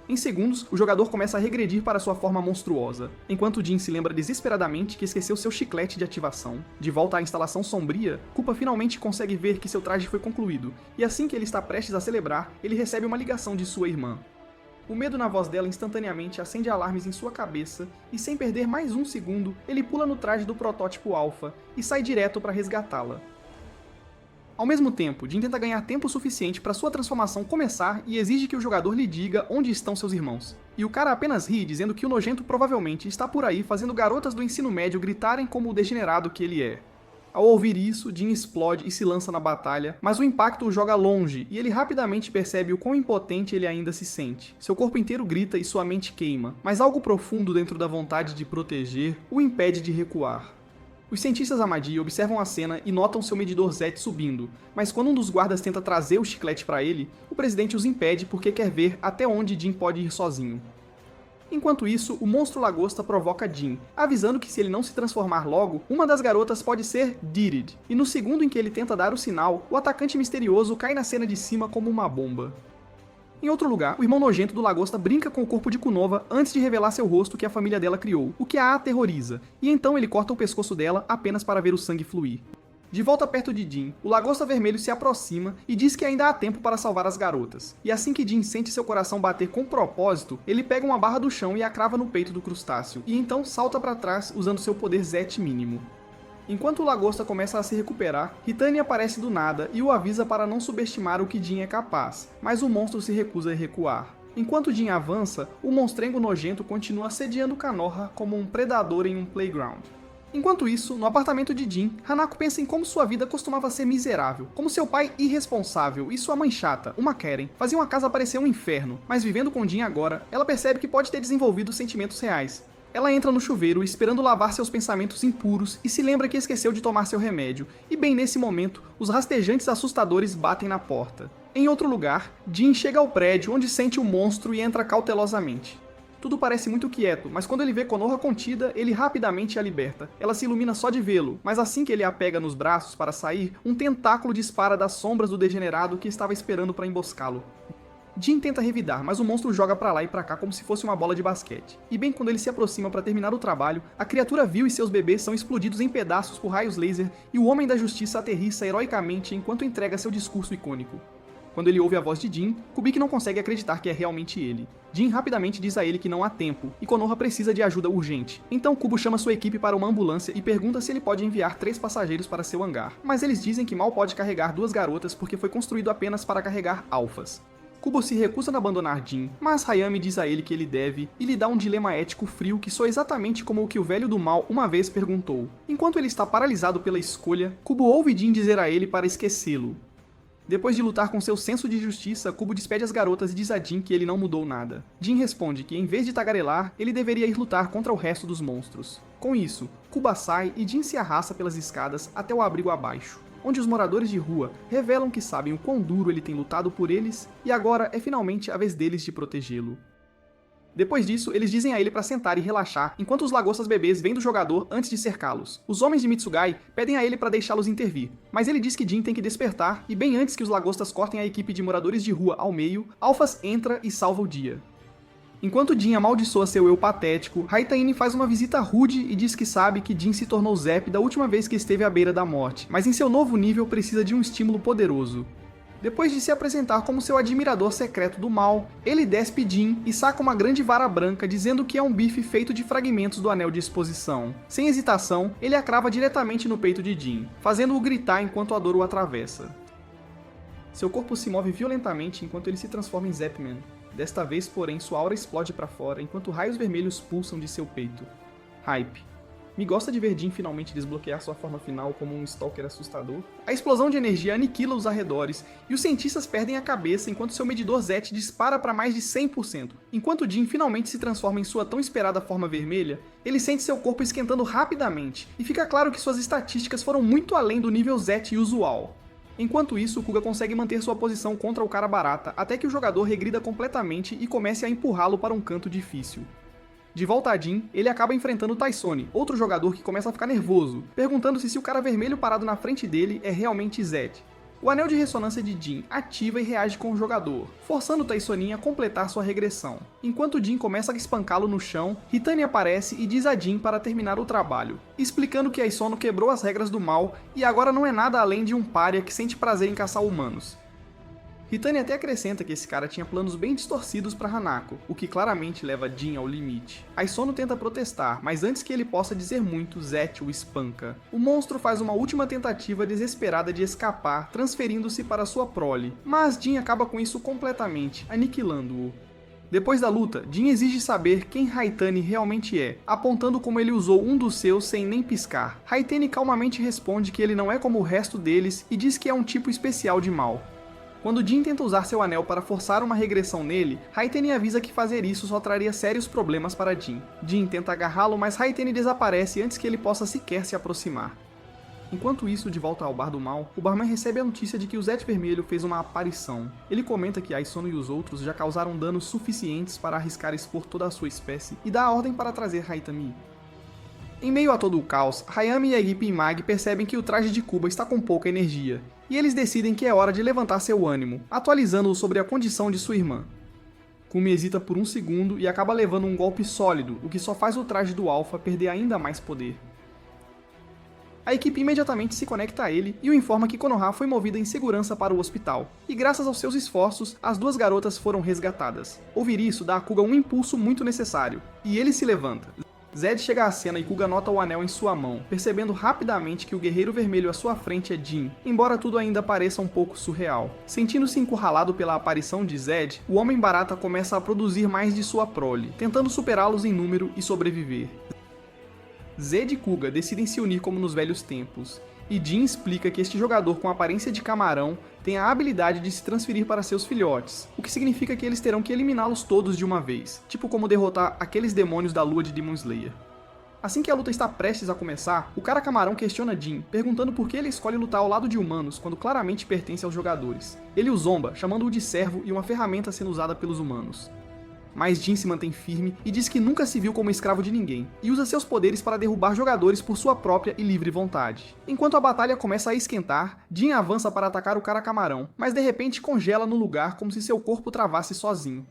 Em segundos, o jogador começa a regredir para sua forma monstruosa, enquanto Jin se lembra desesperadamente que esqueceu seu chiclete de ativação. De volta à instalação sombria, Koopa finalmente consegue ver que seu traje foi concluído, e assim que ele está prestes a celebrar, ele recebe uma ligação de sua irmã. O medo na voz dela instantaneamente acende alarmes em sua cabeça, e sem perder mais um segundo, ele pula no traje do protótipo Alpha e sai direto para resgatá-la. Ao mesmo tempo, Jin tenta ganhar tempo suficiente para sua transformação começar e exige que o jogador lhe diga onde estão seus irmãos. E o cara apenas ri, dizendo que o nojento provavelmente está por aí fazendo garotas do ensino médio gritarem como o degenerado que ele é. Ao ouvir isso, Jin explode e se lança na batalha, mas o impacto o joga longe e ele rapidamente percebe o quão impotente ele ainda se sente. Seu corpo inteiro grita e sua mente queima, mas algo profundo dentro da vontade de proteger o impede de recuar. Os cientistas Amadi observam a cena e notam seu medidor Zet subindo, mas quando um dos guardas tenta trazer o chiclete para ele, o presidente os impede porque quer ver até onde Jin pode ir sozinho. Enquanto isso, o monstro lagosta provoca Jin, avisando que se ele não se transformar logo, uma das garotas pode ser Dirid, e no segundo em que ele tenta dar o sinal, o atacante misterioso cai na cena de cima como uma bomba. Em outro lugar, o irmão nojento do lagosta brinca com o corpo de Kunova antes de revelar seu rosto que a família dela criou, o que a aterroriza, e então ele corta o pescoço dela apenas para ver o sangue fluir. De volta perto de Jin, o lagosta vermelho se aproxima e diz que ainda há tempo para salvar as garotas. E assim que Jin sente seu coração bater com propósito, ele pega uma barra do chão e a crava no peito do crustáceo, e então salta para trás usando seu poder Zet mínimo. Enquanto o lagosta começa a se recuperar, Haitanya aparece do nada e o avisa para não subestimar o que Jin é capaz, mas o monstro se recusa a recuar. Enquanto Jin avança, o monstrengo nojento continua assediando Konoha como um predador em um playground. Enquanto isso, no apartamento de Jin, Hanako pensa em como sua vida costumava ser miserável, como seu pai irresponsável e sua mãe chata, uma Keren, faziam a casa parecer um inferno, mas vivendo com Jin agora, ela percebe que pode ter desenvolvido sentimentos reais. Ela entra no chuveiro esperando lavar seus pensamentos impuros e se lembra que esqueceu de tomar seu remédio, e bem nesse momento, os rastejantes assustadores batem na porta. Em outro lugar, Jin chega ao prédio onde sente o monstro e entra cautelosamente. Tudo parece muito quieto, mas quando ele vê Konoha contida, ele rapidamente a liberta. Ela se ilumina só de vê-lo, mas assim que ele a pega nos braços para sair, um tentáculo dispara das sombras do degenerado que estava esperando para emboscá-lo. Jin tenta revidar, mas o monstro joga pra lá e pra cá como se fosse uma bola de basquete. E bem quando ele se aproxima pra terminar o trabalho, a criatura vil e seus bebês são explodidos em pedaços por raios laser e o Homem da Justiça aterrissa heroicamente enquanto entrega seu discurso icônico. Quando ele ouve a voz de Jin, Kubik não consegue acreditar que é realmente ele. Jin rapidamente diz a ele que não há tempo, e Konoha precisa de ajuda urgente. Então Kubo chama sua equipe para uma ambulância e pergunta se ele pode enviar 3 passageiros para seu hangar. Mas eles dizem que mal pode carregar 2 garotas porque foi construído apenas para carregar alfas. Kubo se recusa a abandonar Jin, mas Hayami diz a ele que ele deve, e lhe dá um dilema ético frio que soa exatamente como o que o velho do mal uma vez perguntou. Enquanto ele está paralisado pela escolha, Kubo ouve Jin dizer a ele para esquecê-lo. Depois de lutar com seu senso de justiça, Kubo despede as garotas e diz a Jin que ele não mudou nada. Jin responde que, em vez de tagarelar, ele deveria ir lutar contra o resto dos monstros. Com isso, Kuba sai e Jin se arrasta pelas escadas até o abrigo abaixo, onde os moradores de rua revelam que sabem o quão duro ele tem lutado por eles e agora é finalmente a vez deles de protegê-lo. Depois disso, eles dizem a ele para sentar e relaxar, enquanto os lagostas bebês vêm do jogador antes de cercá-los. Os homens de Mitsugai pedem a ele para deixá-los intervir, mas ele diz que Jin tem que despertar, e bem antes que os lagostas cortem a equipe de moradores de rua ao meio, Alphas entra e salva o dia. Enquanto Jin amaldiçoa seu eu patético, Haitaine faz uma visita rude e diz que sabe que Jin se tornou Zep da última vez que esteve à beira da morte, mas em seu novo nível precisa de um estímulo poderoso. Depois de se apresentar como seu admirador secreto do mal, ele despe Jin e saca uma grande vara branca dizendo que é um bife feito de fragmentos do anel de exposição. Sem hesitação, ele a crava diretamente no peito de Jin, fazendo-o gritar enquanto a dor o atravessa. Seu corpo se move violentamente enquanto ele se transforma em Zepman. Desta vez, porém, sua aura explode para fora enquanto raios vermelhos pulsam de seu peito. Hype. Me gosta de ver Jin finalmente desbloquear sua forma final como um Stalker assustador. A explosão de energia aniquila os arredores, e os cientistas perdem a cabeça enquanto seu medidor Zet dispara para mais de 100%. Enquanto Jin finalmente se transforma em sua tão esperada forma vermelha, ele sente seu corpo esquentando rapidamente, e fica claro que suas estatísticas foram muito além do nível Zet usual. Enquanto isso, Kuga consegue manter sua posição contra o cara barata, até que o jogador regrida completamente e comece a empurrá-lo para um canto difícil. De volta a Jin, ele acaba enfrentando Taisone, outro jogador que começa a ficar nervoso, perguntando-se se o cara vermelho parado na frente dele é realmente Zed. O anel de ressonância de Jin ativa e reage com o jogador, forçando Taisonin a completar sua regressão. Enquanto Jin começa a espancá-lo no chão, Hitani aparece e diz a Jin para terminar o trabalho, explicando que Aisono quebrou as regras do mal e agora não é nada além de um pária que sente prazer em caçar humanos. Hitani até acrescenta que esse cara tinha planos bem distorcidos para Hanako, o que claramente leva Jin ao limite. Aisono tenta protestar, mas antes que ele possa dizer muito, Zet o espanca. O monstro faz uma última tentativa desesperada de escapar, transferindo-se para sua prole, mas Jin acaba com isso completamente, aniquilando-o. Depois da luta, Jin exige saber quem Haitani realmente é, apontando como ele usou um dos seus sem nem piscar. Haitani calmamente responde que ele não é como o resto deles e diz que é um tipo especial de mal. Quando Jin tenta usar seu anel para forçar uma regressão nele, Haitani avisa que fazer isso só traria sérios problemas para Jin. Jin tenta agarrá-lo, mas Haitani desaparece antes que ele possa sequer se aproximar. Enquanto isso, de volta ao bar do mal, o barman recebe a notícia de que o Zet Vermelho fez uma aparição. Ele comenta que Aisono e os outros já causaram danos suficientes para arriscar expor toda a sua espécie e dá a ordem para trazer Haitami. Em meio a todo o caos, Hayami e a equipe Imag percebem que o traje de Kuba está com pouca energia, e eles decidem que é hora de levantar seu ânimo, atualizando-o sobre a condição de sua irmã. Kumi hesita por um segundo e acaba levando um golpe sólido, o que só faz o traje do Alpha perder ainda mais poder. A equipe imediatamente se conecta a ele e o informa que Konoha foi movida em segurança para o hospital, e graças aos seus esforços, as duas garotas foram resgatadas. Ouvir isso dá a Kuga um impulso muito necessário, e ele se levanta. Zed chega à cena e Kuga nota o anel em sua mão, percebendo rapidamente que o guerreiro vermelho à sua frente é Jin, embora tudo ainda pareça um pouco surreal. Sentindo-se encurralado pela aparição de Zed, o Homem Barata começa a produzir mais de sua prole, tentando superá-los em número e sobreviver. Zed e Kuga decidem se unir como nos velhos tempos, e Jin explica que este jogador com aparência de camarão tem a habilidade de se transferir para seus filhotes, o que significa que eles terão que eliminá-los todos de uma vez, tipo como derrotar aqueles demônios da lua de Demon Slayer. Assim que a luta está prestes a começar, o cara camarão questiona Jin, perguntando por que ele escolhe lutar ao lado de humanos quando claramente pertence aos jogadores. Ele o zomba, chamando-o de servo e uma ferramenta sendo usada pelos humanos. Mas Jin se mantém firme e diz que nunca se viu como escravo de ninguém, e usa seus poderes para derrubar jogadores por sua própria e livre vontade. Enquanto a batalha começa a esquentar, Jin avança para atacar o cara camarão, mas de repente congela no lugar como se seu corpo travasse sozinho.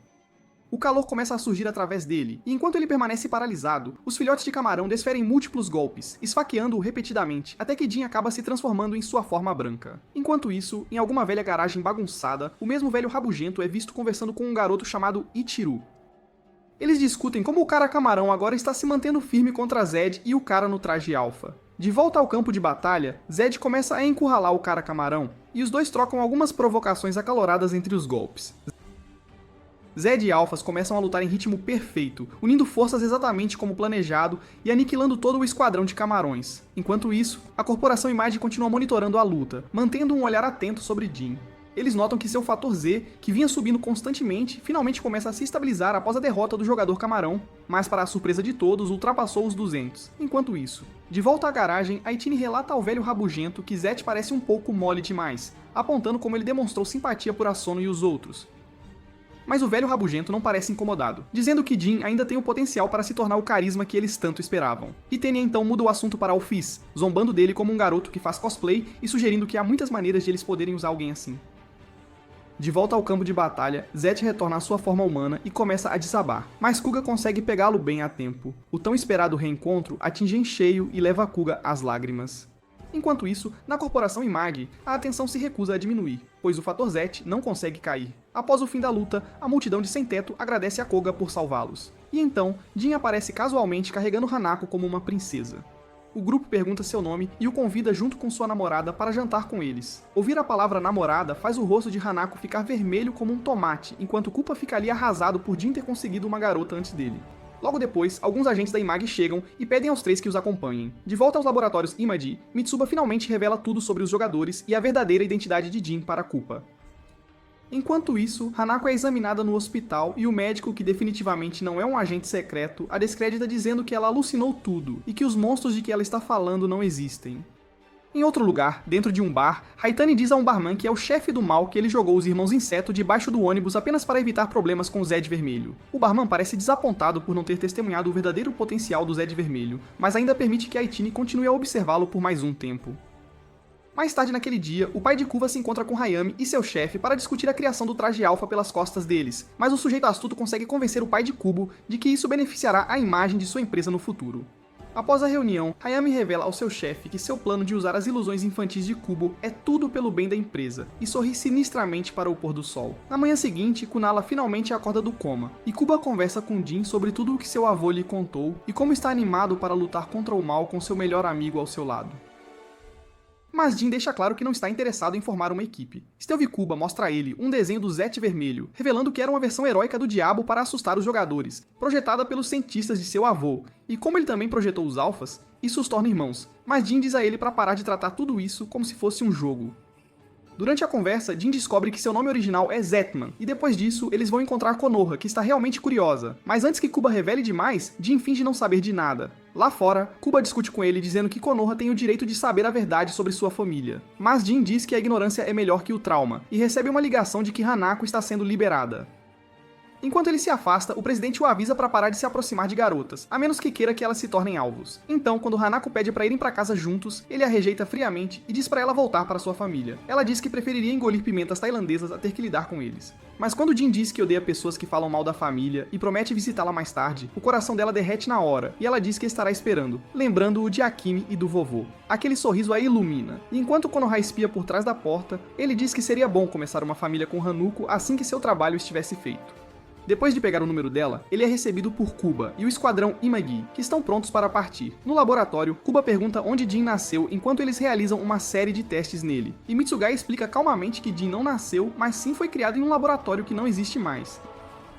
O calor começa a surgir através dele, e enquanto ele permanece paralisado, os filhotes de camarão desferem múltiplos golpes, esfaqueando-o repetidamente, até que Jin acaba se transformando em sua forma branca. Enquanto isso, em alguma velha garagem bagunçada, o mesmo velho rabugento é visto conversando com um garoto chamado Ichiru. Eles discutem como o cara camarão agora está se mantendo firme contra Zed e o cara no traje alfa. De volta ao campo de batalha, Zed começa a encurralar o cara camarão, e os dois trocam algumas provocações acaloradas entre os golpes. Zed e Alphas começam a lutar em ritmo perfeito, unindo forças exatamente como planejado e aniquilando todo o esquadrão de camarões. Enquanto isso, a Corporação Image continua monitorando a luta, mantendo um olhar atento sobre Jin. Eles notam que seu fator Z, que vinha subindo constantemente, finalmente começa a se estabilizar após a derrota do jogador camarão, mas para a surpresa de todos, ultrapassou os 200. Enquanto isso, de volta à garagem, Aitine relata ao velho rabugento que Zed parece um pouco mole demais, apontando como ele demonstrou simpatia por Assono e os outros. Mas o velho rabugento não parece incomodado, dizendo que Jin ainda tem o potencial para se tornar o carisma que eles tanto esperavam. E Tenya então muda o assunto para Alphys, zombando dele como um garoto que faz cosplay e sugerindo que há muitas maneiras de eles poderem usar alguém assim. De volta ao campo de batalha, Zed retorna à sua forma humana e começa a desabar, mas Kuga consegue pegá-lo bem a tempo. O tão esperado reencontro atinge em cheio e leva Kuga às lágrimas. Enquanto isso, na Corporação Image, a atenção se recusa a diminuir, pois o fator Zet não consegue cair. Após o fim da luta, a multidão de sem-teto agradece a Koga por salvá-los. E então, Jin aparece casualmente carregando Hanako como uma princesa. O grupo pergunta seu nome e o convida junto com sua namorada para jantar com eles. Ouvir a palavra namorada faz o rosto de Hanako ficar vermelho como um tomate, enquanto Kuppa fica ali arrasado por Jin ter conseguido uma garota antes dele. Logo depois, alguns agentes da Image chegam e pedem aos três que os acompanhem. De volta aos laboratórios Imagi, Mitsuba finalmente revela tudo sobre os jogadores e a verdadeira identidade de Jin para Kuppa. Enquanto isso, Hanako é examinada no hospital e o médico, que definitivamente não é um agente secreto, a descredita dizendo que ela alucinou tudo e que os monstros de que ela está falando não existem. Em outro lugar, dentro de um bar, Haitani diz a um barman que é o chefe do mal que ele jogou os irmãos Inseto debaixo do ônibus apenas para evitar problemas com o Zed Vermelho. O barman parece desapontado por não ter testemunhado o verdadeiro potencial do Zed Vermelho, mas ainda permite que Aitine continue a observá-lo por mais um tempo. Mais tarde naquele dia, o pai de Kuva se encontra com Hayami e seu chefe para discutir a criação do traje alfa pelas costas deles, mas o sujeito astuto consegue convencer o pai de Kubo de que isso beneficiará a imagem de sua empresa no futuro. Após a reunião, Hayami revela ao seu chefe que seu plano de usar as ilusões infantis de Kubo é tudo pelo bem da empresa, e sorri sinistramente para o pôr do sol. Na manhã seguinte, Kunala finalmente acorda do coma, e Kuba conversa com Jin sobre tudo o que seu avô lhe contou e como está animado para lutar contra o mal com seu melhor amigo ao seu lado. Mas Jin deixa claro que não está interessado em formar uma equipe. Stealth Kuba mostra a ele um desenho do Zet Vermelho, revelando que era uma versão heróica do diabo para assustar os jogadores, projetada pelos cientistas de seu avô, e como ele também projetou os alfas, isso os torna irmãos, mas Jin diz a ele para parar de tratar tudo isso como se fosse um jogo. Durante a conversa, Jin descobre que seu nome original é Zetman, e depois disso, eles vão encontrar Konoha, que está realmente curiosa. Mas antes que Kuba revele demais, Jin finge não saber de nada. Lá fora, Kuba discute com ele dizendo que Konoha tem o direito de saber a verdade sobre sua família. Mas Jin diz que a ignorância é melhor que o trauma, e recebe uma ligação de que Hanako está sendo liberada. Enquanto ele se afasta, o presidente o avisa para parar de se aproximar de garotas, a menos que queira que elas se tornem alvos. Então, quando Hanako pede para irem para casa juntos, ele a rejeita friamente e diz para ela voltar para sua família. Ela diz que preferiria engolir pimentas tailandesas a ter que lidar com eles. Mas quando Jin diz que odeia pessoas que falam mal da família e promete visitá-la mais tarde, o coração dela derrete na hora, e ela diz que estará esperando, lembrando-o de Akimi e do vovô. Aquele sorriso a ilumina, e enquanto Konoha espia por trás da porta, ele diz que seria bom começar uma família com Hanuko assim que seu trabalho estivesse feito. Depois de pegar o número dela, ele é recebido por Kuba e o esquadrão Imagi, que estão prontos para partir. No laboratório, Kuba pergunta onde Jin nasceu enquanto eles realizam uma série de testes nele, e Mitsugai explica calmamente que Jin não nasceu, mas sim foi criado em um laboratório que não existe mais.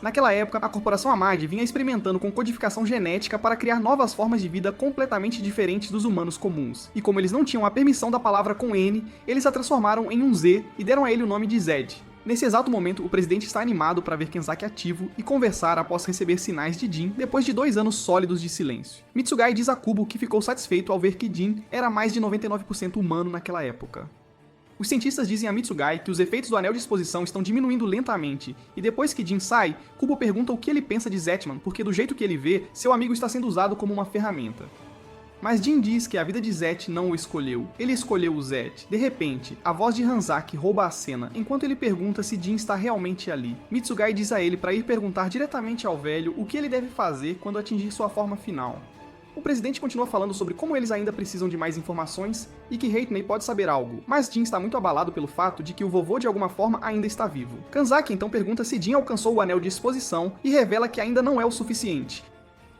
Naquela época, a Corporação Amagi vinha experimentando com codificação genética para criar novas formas de vida completamente diferentes dos humanos comuns, e como eles não tinham a permissão da palavra com N, eles a transformaram em um Z e deram a ele o nome de Zed. Nesse exato momento, o presidente está animado para ver Kenzaki ativo e conversar após receber sinais de Jin depois de 2 anos sólidos de silêncio. Mitsugai diz a Kubo que ficou satisfeito ao ver que Jin era mais de 99% humano naquela época. Os cientistas dizem a Mitsugai que os efeitos do anel de exposição estão diminuindo lentamente, e depois que Jin sai, Kubo pergunta o que ele pensa de Zetman, porque do jeito que ele vê, seu amigo está sendo usado como uma ferramenta. Mas Jin diz que a vida de Zet não o escolheu, ele escolheu o Zet. De repente, a voz de Hanzaki rouba a cena, enquanto ele pergunta se Jin está realmente ali. Mitsugai diz a ele para ir perguntar diretamente ao velho o que ele deve fazer quando atingir sua forma final. O presidente continua falando sobre como eles ainda precisam de mais informações e que Hatney pode saber algo, mas Jin está muito abalado pelo fato de que o vovô de alguma forma ainda está vivo. Kanzaki então pergunta se Jin alcançou o anel de exposição e revela que ainda não é o suficiente.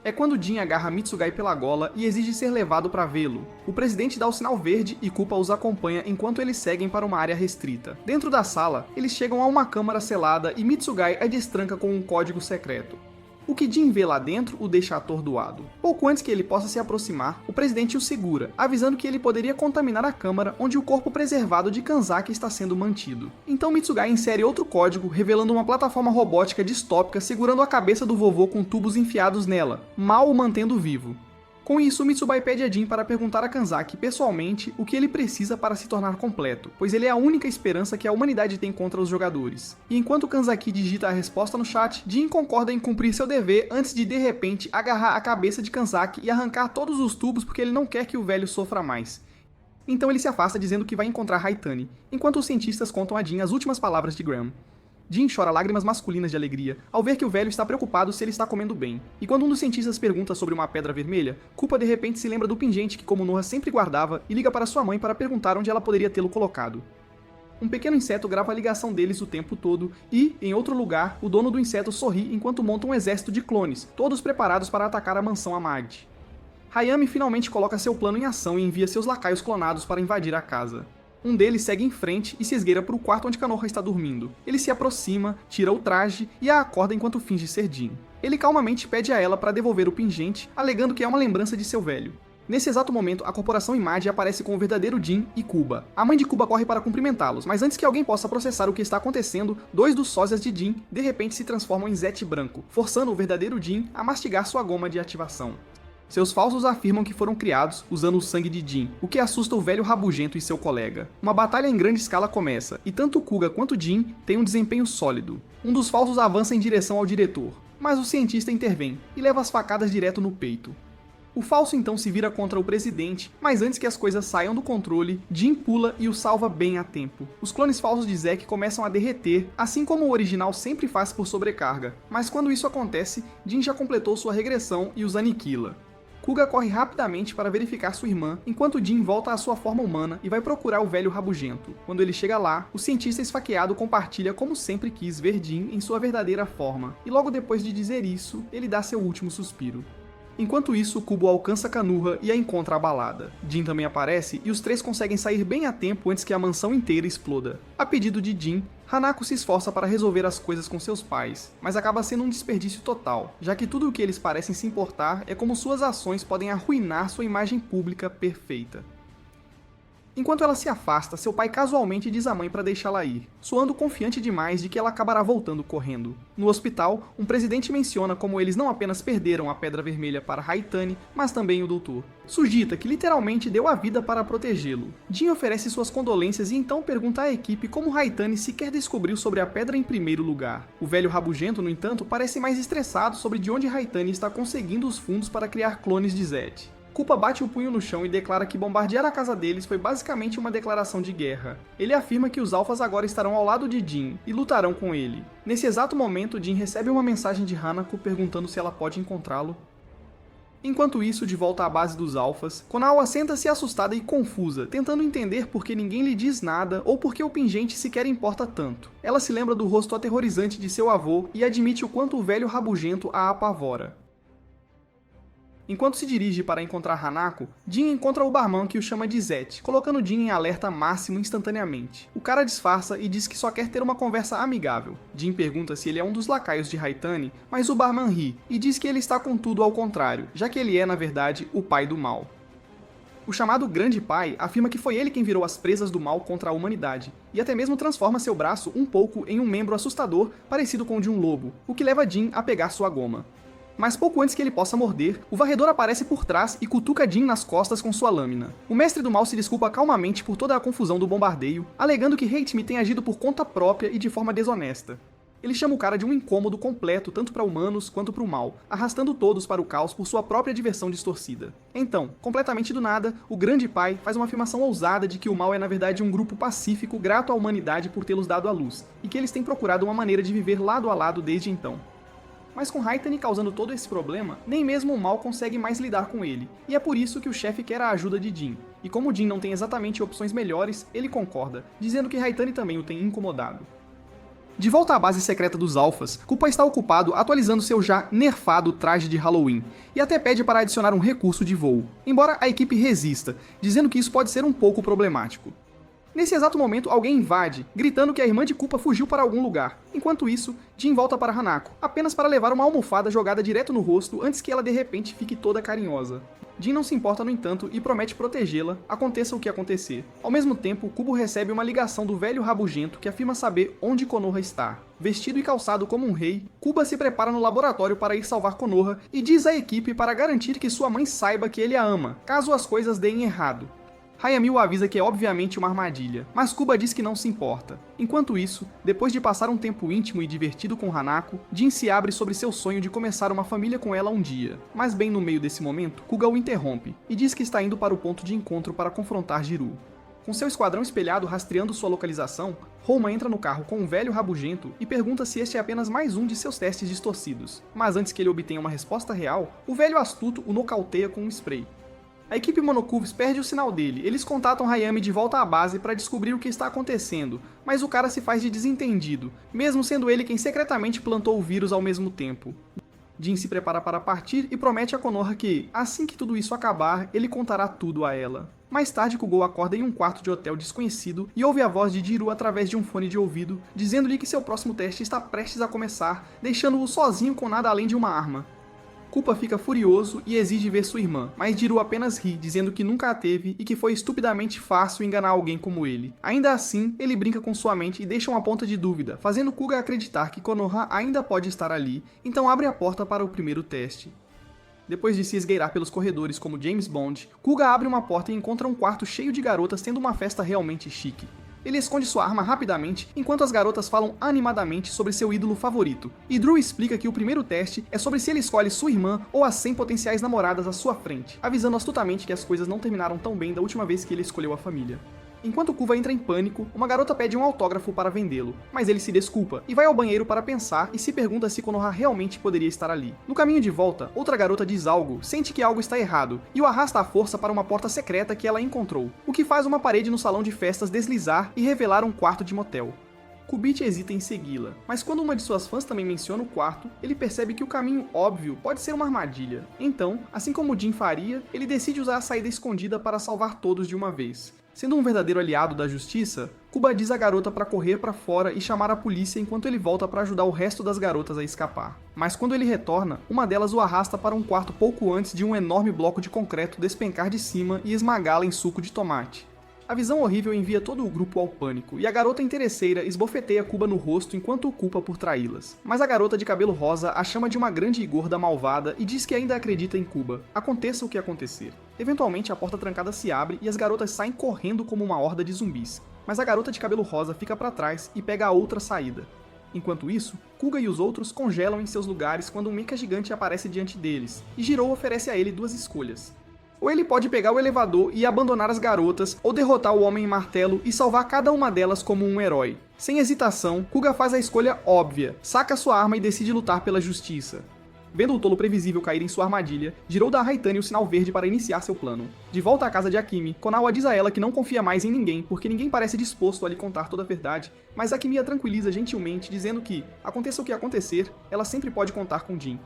É quando Jin agarra Mitsugai pela gola e exige ser levado para vê-lo. O presidente dá o sinal verde e Koopa os acompanha enquanto eles seguem para uma área restrita. Dentro da sala, eles chegam a uma câmara selada e Mitsugai a destranca com um código secreto. O que Jin vê lá dentro o deixa atordoado. Pouco antes que ele possa se aproximar, o presidente o segura, avisando que ele poderia contaminar a câmara onde o corpo preservado de Kanzaki está sendo mantido. Então Mitsugai insere outro código, revelando uma plataforma robótica distópica segurando a cabeça do vovô com tubos enfiados nela, mal o mantendo vivo. Com isso, Mitsubai pede a Jin para perguntar a Kanzaki pessoalmente o que ele precisa para se tornar completo, pois ele é a única esperança que a humanidade tem contra os jogadores. E enquanto Kanzaki digita a resposta no chat, Jin concorda em cumprir seu dever antes de repente, agarrar a cabeça de Kanzaki e arrancar todos os tubos porque ele não quer que o velho sofra mais. Então ele se afasta dizendo que vai encontrar Haitani, enquanto os cientistas contam a Jin as últimas palavras de Graham. Jin chora lágrimas masculinas de alegria ao ver que o velho está preocupado se ele está comendo bem. E quando um dos cientistas pergunta sobre uma pedra vermelha, Koopa de repente se lembra do pingente que Konoha sempre guardava e liga para sua mãe para perguntar onde ela poderia tê-lo colocado. Um pequeno inseto grava a ligação deles o tempo todo e, em outro lugar, o dono do inseto sorri enquanto monta um exército de clones, todos preparados para atacar a mansão Amagd. Hayami finalmente coloca seu plano em ação e envia seus lacaios clonados para invadir a casa. Um deles segue em frente e se esgueira para o quarto onde Konoha está dormindo. Ele se aproxima, tira o traje e a acorda enquanto finge ser Jin. Ele calmamente pede a ela para devolver o pingente, alegando que é uma lembrança de seu velho. Nesse exato momento, a corporação Imagem aparece com o verdadeiro Jin e Kuba. A mãe de Kuba corre para cumprimentá-los, mas antes que alguém possa processar o que está acontecendo, dois dos sósias de Jin de repente se transformam em Zet branco, forçando o verdadeiro Jin a mastigar sua goma de ativação. Seus falsos afirmam que foram criados usando o sangue de Jin, o que assusta o velho rabugento e seu colega. Uma batalha em grande escala começa, e tanto Kuga quanto Jin têm um desempenho sólido. Um dos falsos avança em direção ao diretor, mas o cientista intervém e leva as facadas direto no peito. O falso então se vira contra o presidente, mas antes que as coisas saiam do controle, Jin pula e o salva bem a tempo. Os clones falsos de Zack começam a derreter, assim como o original sempre faz por sobrecarga, mas quando isso acontece, Jin já completou sua regressão e os aniquila. Kuga corre rapidamente para verificar sua irmã, enquanto Jin volta à sua forma humana e vai procurar o velho rabugento. Quando ele chega lá, o cientista esfaqueado compartilha como sempre quis ver Jin em sua verdadeira forma, e logo depois de dizer isso, ele dá seu último suspiro. Enquanto isso, Kubo alcança Konoha e a encontra abalada. Jin também aparece e os três conseguem sair bem a tempo antes que a mansão inteira exploda. A pedido de Jin, Hanako se esforça para resolver as coisas com seus pais, mas acaba sendo um desperdício total, já que tudo o que eles parecem se importar é como suas ações podem arruinar sua imagem pública perfeita. Enquanto ela se afasta, seu pai casualmente diz à mãe para deixá-la ir, soando confiante demais de que ela acabará voltando correndo. No hospital, um presidente menciona como eles não apenas perderam a Pedra Vermelha para Haitani, mas também o Doutor Sugita, que literalmente deu a vida para protegê-lo. Jin oferece suas condolências e então pergunta à equipe como Haitani sequer descobriu sobre a pedra em primeiro lugar. O velho rabugento, no entanto, parece mais estressado sobre de onde Haitani está conseguindo os fundos para criar clones de Zed. Koopa bate o punho no chão e declara que bombardear a casa deles foi basicamente uma declaração de guerra. Ele afirma que os Alphas agora estarão ao lado de Jin e lutarão com ele. Nesse exato momento, Jin recebe uma mensagem de Hanako perguntando se ela pode encontrá-lo. Enquanto isso, de volta à base dos Alphas, Konoha senta-se assustada e confusa, tentando entender por que ninguém lhe diz nada ou por que o pingente sequer importa tanto. Ela se lembra do rosto aterrorizante de seu avô e admite o quanto o velho rabugento a apavora. Enquanto se dirige para encontrar Hanako, Jin encontra o barman que o chama de Zet, colocando Jin em alerta máximo instantaneamente. O cara disfarça e diz que só quer ter uma conversa amigável. Jin pergunta se ele é um dos lacaios de Haitani, mas o barman ri e diz que ele está com tudo ao contrário, já que ele é, na verdade, o pai do mal. O chamado Grande Pai afirma que foi ele quem virou as presas do mal contra a humanidade, e até mesmo transforma seu braço um pouco em um membro assustador parecido com o de um lobo, o que leva Jin a pegar sua goma. Mas pouco antes que ele possa morder, o varredor aparece por trás e cutuca Jin nas costas com sua lâmina. O mestre do mal se desculpa calmamente por toda a confusão do bombardeio, alegando que Hate-Me tem agido por conta própria e de forma desonesta. Ele chama o cara de um incômodo completo tanto para humanos quanto para o mal, arrastando todos para o caos por sua própria diversão distorcida. Então, completamente do nada, o Grande Pai faz uma afirmação ousada de que o mal é na verdade um grupo pacífico grato à humanidade por tê-los dado à luz, e que eles têm procurado uma maneira de viver lado a lado desde então. Mas com Haitani causando todo esse problema, nem mesmo o mal consegue mais lidar com ele, e é por isso que o chefe quer a ajuda de Jin. E como Jin não tem exatamente opções melhores, ele concorda, dizendo que Haitani também o tem incomodado. De volta à base secreta dos Alphas, Koopa está ocupado atualizando seu já nerfado traje de Halloween, e até pede para adicionar um recurso de voo, embora a equipe resista, dizendo que isso pode ser um pouco problemático. Nesse exato momento, alguém invade, gritando que a irmã de Koopa fugiu para algum lugar. Enquanto isso, Jin volta para Hanako, apenas para levar uma almofada jogada direto no rosto antes que ela de repente fique toda carinhosa. Jin não se importa, no entanto, e promete protegê-la, aconteça o que acontecer. Ao mesmo tempo, Kubo recebe uma ligação do velho rabugento que afirma saber onde Konoha está. Vestido e calçado como um rei, Kuba se prepara no laboratório para ir salvar Konoha e diz à equipe para garantir que sua mãe saiba que ele a ama, caso as coisas deem errado. Hayami o avisa que é obviamente uma armadilha, mas Kuba diz que não se importa. Enquanto isso, depois de passar um tempo íntimo e divertido com Hanako, Jin se abre sobre seu sonho de começar uma família com ela um dia. Mas bem no meio desse momento, Kuga o interrompe e diz que está indo para o ponto de encontro para confrontar Jiru. Com seu esquadrão espelhado rastreando sua localização, Roma entra no carro com um velho rabugento e pergunta se este é apenas mais um de seus testes distorcidos. Mas antes que ele obtenha uma resposta real, o velho astuto o nocauteia com um spray. A equipe Monokuvs perde o sinal dele, eles contatam Hayami de volta à base para descobrir o que está acontecendo, mas o cara se faz de desentendido, mesmo sendo ele quem secretamente plantou o vírus ao mesmo tempo. Jin se prepara para partir e promete a Konoha que, assim que tudo isso acabar, ele contará tudo a ela. Mais tarde, Kugo acorda em um quarto de hotel desconhecido e ouve a voz de Jiru através de um fone de ouvido, dizendo-lhe que seu próximo teste está prestes a começar, deixando-o sozinho com nada além de uma arma. Koopa fica furioso e exige ver sua irmã, mas Jiru apenas ri, dizendo que nunca a teve e que foi estupidamente fácil enganar alguém como ele. Ainda assim, ele brinca com sua mente e deixa uma ponta de dúvida, fazendo Kuga acreditar que Konoha ainda pode estar ali, então abre a porta para o primeiro teste. Depois de se esgueirar pelos corredores como James Bond, Kuga abre uma porta e encontra um quarto cheio de garotas tendo uma festa realmente chique. Ele esconde sua arma rapidamente, enquanto as garotas falam animadamente sobre seu ídolo favorito, e Drew explica que o primeiro teste é sobre se ele escolhe sua irmã ou as 100 potenciais namoradas à sua frente, avisando astutamente que as coisas não terminaram tão bem da última vez que ele escolheu a família. Enquanto Kuva entra em pânico, uma garota pede um autógrafo para vendê-lo, mas ele se desculpa e vai ao banheiro para pensar e se pergunta se Konoha realmente poderia estar ali. No caminho de volta, outra garota diz algo, sente que algo está errado e o arrasta à força para uma porta secreta que ela encontrou, o que faz uma parede no salão de festas deslizar e revelar um quarto de motel. Kubit hesita em segui-la, mas quando uma de suas fãs também menciona o quarto, ele percebe que o caminho óbvio pode ser uma armadilha. Então, assim como Jin faria, ele decide usar a saída escondida para salvar todos de uma vez. Sendo um verdadeiro aliado da justiça, Kuba diz à garota para correr para fora e chamar a polícia enquanto ele volta para ajudar o resto das garotas a escapar. Mas quando ele retorna, uma delas o arrasta para um quarto pouco antes de um enorme bloco de concreto despencar de cima e esmagá-la em suco de tomate. A visão horrível envia todo o grupo ao pânico, e a garota interesseira esbofeteia Kuba no rosto enquanto o culpa por traí-las. Mas a garota de cabelo rosa a chama de uma grande e gorda malvada e diz que ainda acredita em Kuba, aconteça o que acontecer. Eventualmente a porta trancada se abre e as garotas saem correndo como uma horda de zumbis. Mas a garota de cabelo rosa fica para trás e pega a outra saída. Enquanto isso, Kuga e os outros congelam em seus lugares quando um mecha gigante aparece diante deles, e Jiro oferece a ele duas escolhas. Ou ele pode pegar o elevador e abandonar as garotas, ou derrotar o Homem-Martelo e salvar cada uma delas como um herói. Sem hesitação, Kuga faz a escolha óbvia, saca sua arma e decide lutar pela justiça. Vendo o tolo previsível cair em sua armadilha, Jiro dá a Haitani o sinal verde para iniciar seu plano. De volta à casa de Akemi, Konawa diz a ela que não confia mais em ninguém, porque ninguém parece disposto a lhe contar toda a verdade, mas Akemi a tranquiliza gentilmente, dizendo que, aconteça o que acontecer, ela sempre pode contar com Jin.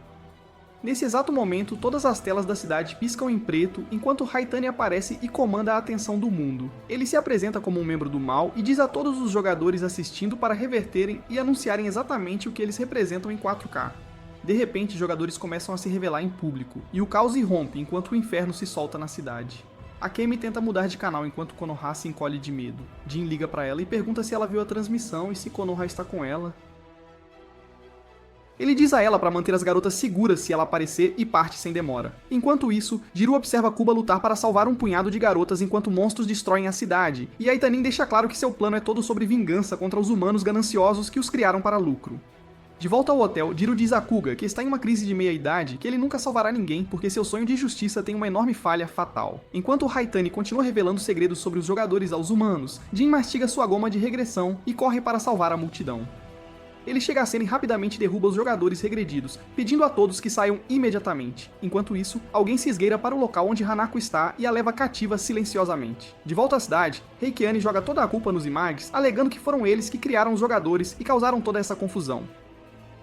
Nesse exato momento, todas as telas da cidade piscam em preto, enquanto Haitani aparece e comanda a atenção do mundo. Ele se apresenta como um membro do mal e diz a todos os jogadores assistindo para reverterem e anunciarem exatamente o que eles representam em 4K. De repente, jogadores começam a se revelar em público, e o caos irrompe enquanto o inferno se solta na cidade. Akemi tenta mudar de canal enquanto Konoha se encolhe de medo. Jin liga para ela e pergunta se ela viu a transmissão e se Konoha está com ela. Ele diz a ela para manter as garotas seguras se ela aparecer e parte sem demora. Enquanto isso, Jiro observa Kuba lutar para salvar um punhado de garotas enquanto monstros destroem a cidade, e Aitanin deixa claro que seu plano é todo sobre vingança contra os humanos gananciosos que os criaram para lucro. De volta ao hotel, Jiro diz a Kuga que está em uma crise de meia-idade que ele nunca salvará ninguém porque seu sonho de justiça tem uma enorme falha fatal. Enquanto Haitani continua revelando segredos sobre os jogadores aos humanos, Jin mastiga sua goma de regressão e corre para salvar a multidão. Ele chega à cena e rapidamente derruba os jogadores regredidos, pedindo a todos que saiam imediatamente. Enquanto isso, alguém se esgueira para o local onde Hanako está e a leva cativa silenciosamente. De volta à cidade, Heikiane joga toda a culpa nos Images, alegando que foram eles que criaram os jogadores e causaram toda essa confusão.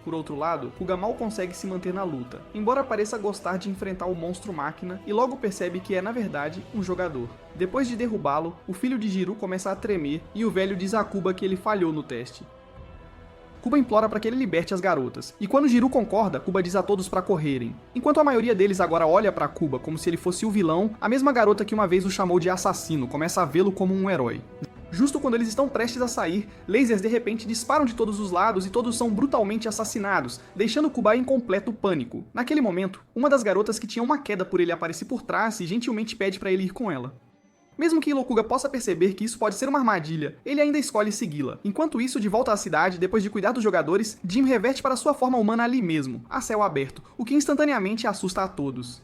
Por outro lado, Kuga mal consegue se manter na luta, embora pareça gostar de enfrentar o monstro máquina e logo percebe que é, na verdade, um jogador. Depois de derrubá-lo, o filho de Jiro começa a tremer e o velho diz a Kuba que ele falhou no teste. Kuba implora para que ele liberte as garotas, e quando Jiro concorda, Kuba diz a todos para correrem. Enquanto a maioria deles agora olha para Kuba como se ele fosse o vilão, a mesma garota que uma vez o chamou de assassino começa a vê-lo como um herói. Justo quando eles estão prestes a sair, lasers de repente disparam de todos os lados e todos são brutalmente assassinados, deixando Kuba em completo pânico. Naquele momento, uma das garotas que tinha uma queda por ele aparece por trás e gentilmente pede para ele ir com ela. Mesmo que Ilokuga possa perceber que isso pode ser uma armadilha, ele ainda escolhe segui-la. Enquanto isso, de volta à cidade, depois de cuidar dos jogadores, Jim reverte para sua forma humana ali mesmo, a céu aberto, o que instantaneamente assusta a todos.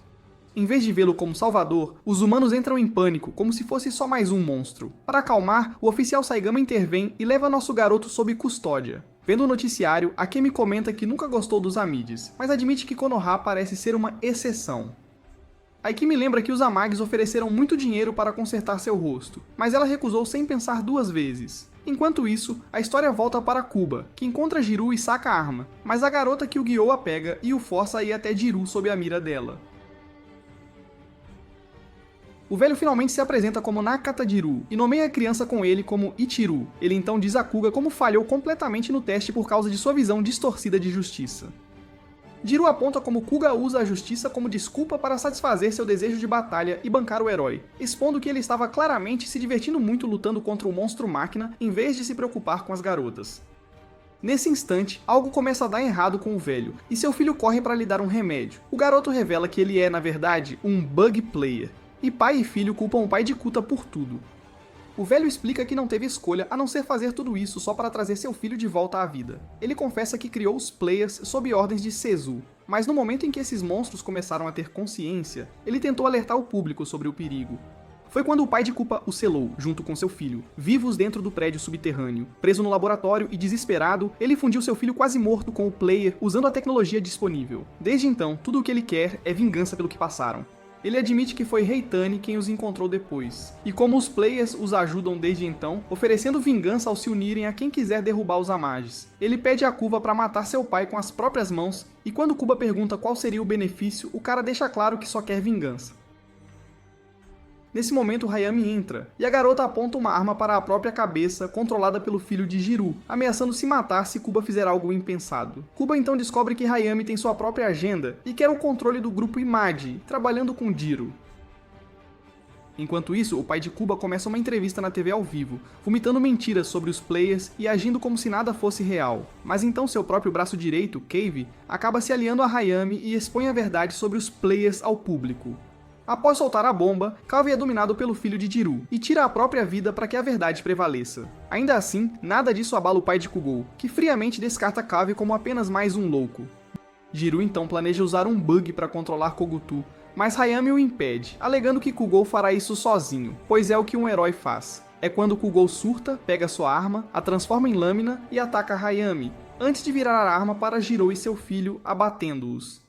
Em vez de vê-lo como salvador, os humanos entram em pânico, como se fosse só mais um monstro. Para acalmar, o oficial Saigama intervém e leva nosso garoto sob custódia. Vendo o noticiário, Akemi comenta que nunca gostou dos Amides, mas admite que Konoha parece ser uma exceção. Akemi lembra que os Amages ofereceram muito dinheiro para consertar seu rosto, mas ela recusou sem pensar duas vezes. Enquanto isso, a história volta para Kuba, que encontra Jiro e saca a arma, mas a garota que o guiou a pega e o força a ir até Jiro sob a mira dela. O velho finalmente se apresenta como Nakatajiru e nomeia a criança com ele como Ichiru. Ele então diz a Kuga como falhou completamente no teste por causa de sua visão distorcida de justiça. Jiro aponta como Kuga usa a justiça como desculpa para satisfazer seu desejo de batalha e bancar o herói, expondo que ele estava claramente se divertindo muito lutando contra o monstro máquina em vez de se preocupar com as garotas. Nesse instante, algo começa a dar errado com o velho, e seu filho corre para lhe dar um remédio. O garoto revela que ele é, na verdade, um bug player, e pai e filho culpam o pai de Kuta por tudo. O velho explica que não teve escolha a não ser fazer tudo isso só para trazer seu filho de volta à vida. Ele confessa que criou os players sob ordens de Sezu, mas no momento em que esses monstros começaram a ter consciência, ele tentou alertar o público sobre o perigo. Foi quando o pai de Kupa o selou, junto com seu filho, vivos dentro do prédio subterrâneo. Preso no laboratório e desesperado, ele fundiu seu filho quase morto com o player usando a tecnologia disponível. Desde então, tudo o que ele quer é vingança pelo que passaram. Ele admite que foi Heitani quem os encontrou depois, e como os players os ajudam desde então, oferecendo vingança ao se unirem a quem quiser derrubar os Amages. Ele pede a Kuba para matar seu pai com as próprias mãos, e quando Kuba pergunta qual seria o benefício, o cara deixa claro que só quer vingança. Nesse momento, Hayami entra, e a garota aponta uma arma para a própria cabeça, controlada pelo filho de Jiro, ameaçando se matar se Kuba fizer algo impensado. Kuba então descobre que Hayami tem sua própria agenda e quer o controle do grupo Imagi, trabalhando com Jiro. Enquanto isso, o pai de Kuba começa uma entrevista na TV ao vivo, vomitando mentiras sobre os players e agindo como se nada fosse real. Mas então seu próprio braço direito, Cave, acaba se aliando a Hayami e expõe a verdade sobre os players ao público. Após soltar a bomba, Cave é dominado pelo filho de Jiro, e tira a própria vida para que a verdade prevaleça. Ainda assim, nada disso abala o pai de Kugou, que friamente descarta Cave como apenas mais um louco. Jiro então planeja usar um bug para controlar Kogutu, mas Hayami o impede, alegando que Kugou fará isso sozinho, pois é o que um herói faz. É quando Kugou surta, pega sua arma, a transforma em lâmina e ataca Hayami, antes de virar a arma para Jiro e seu filho, abatendo-os.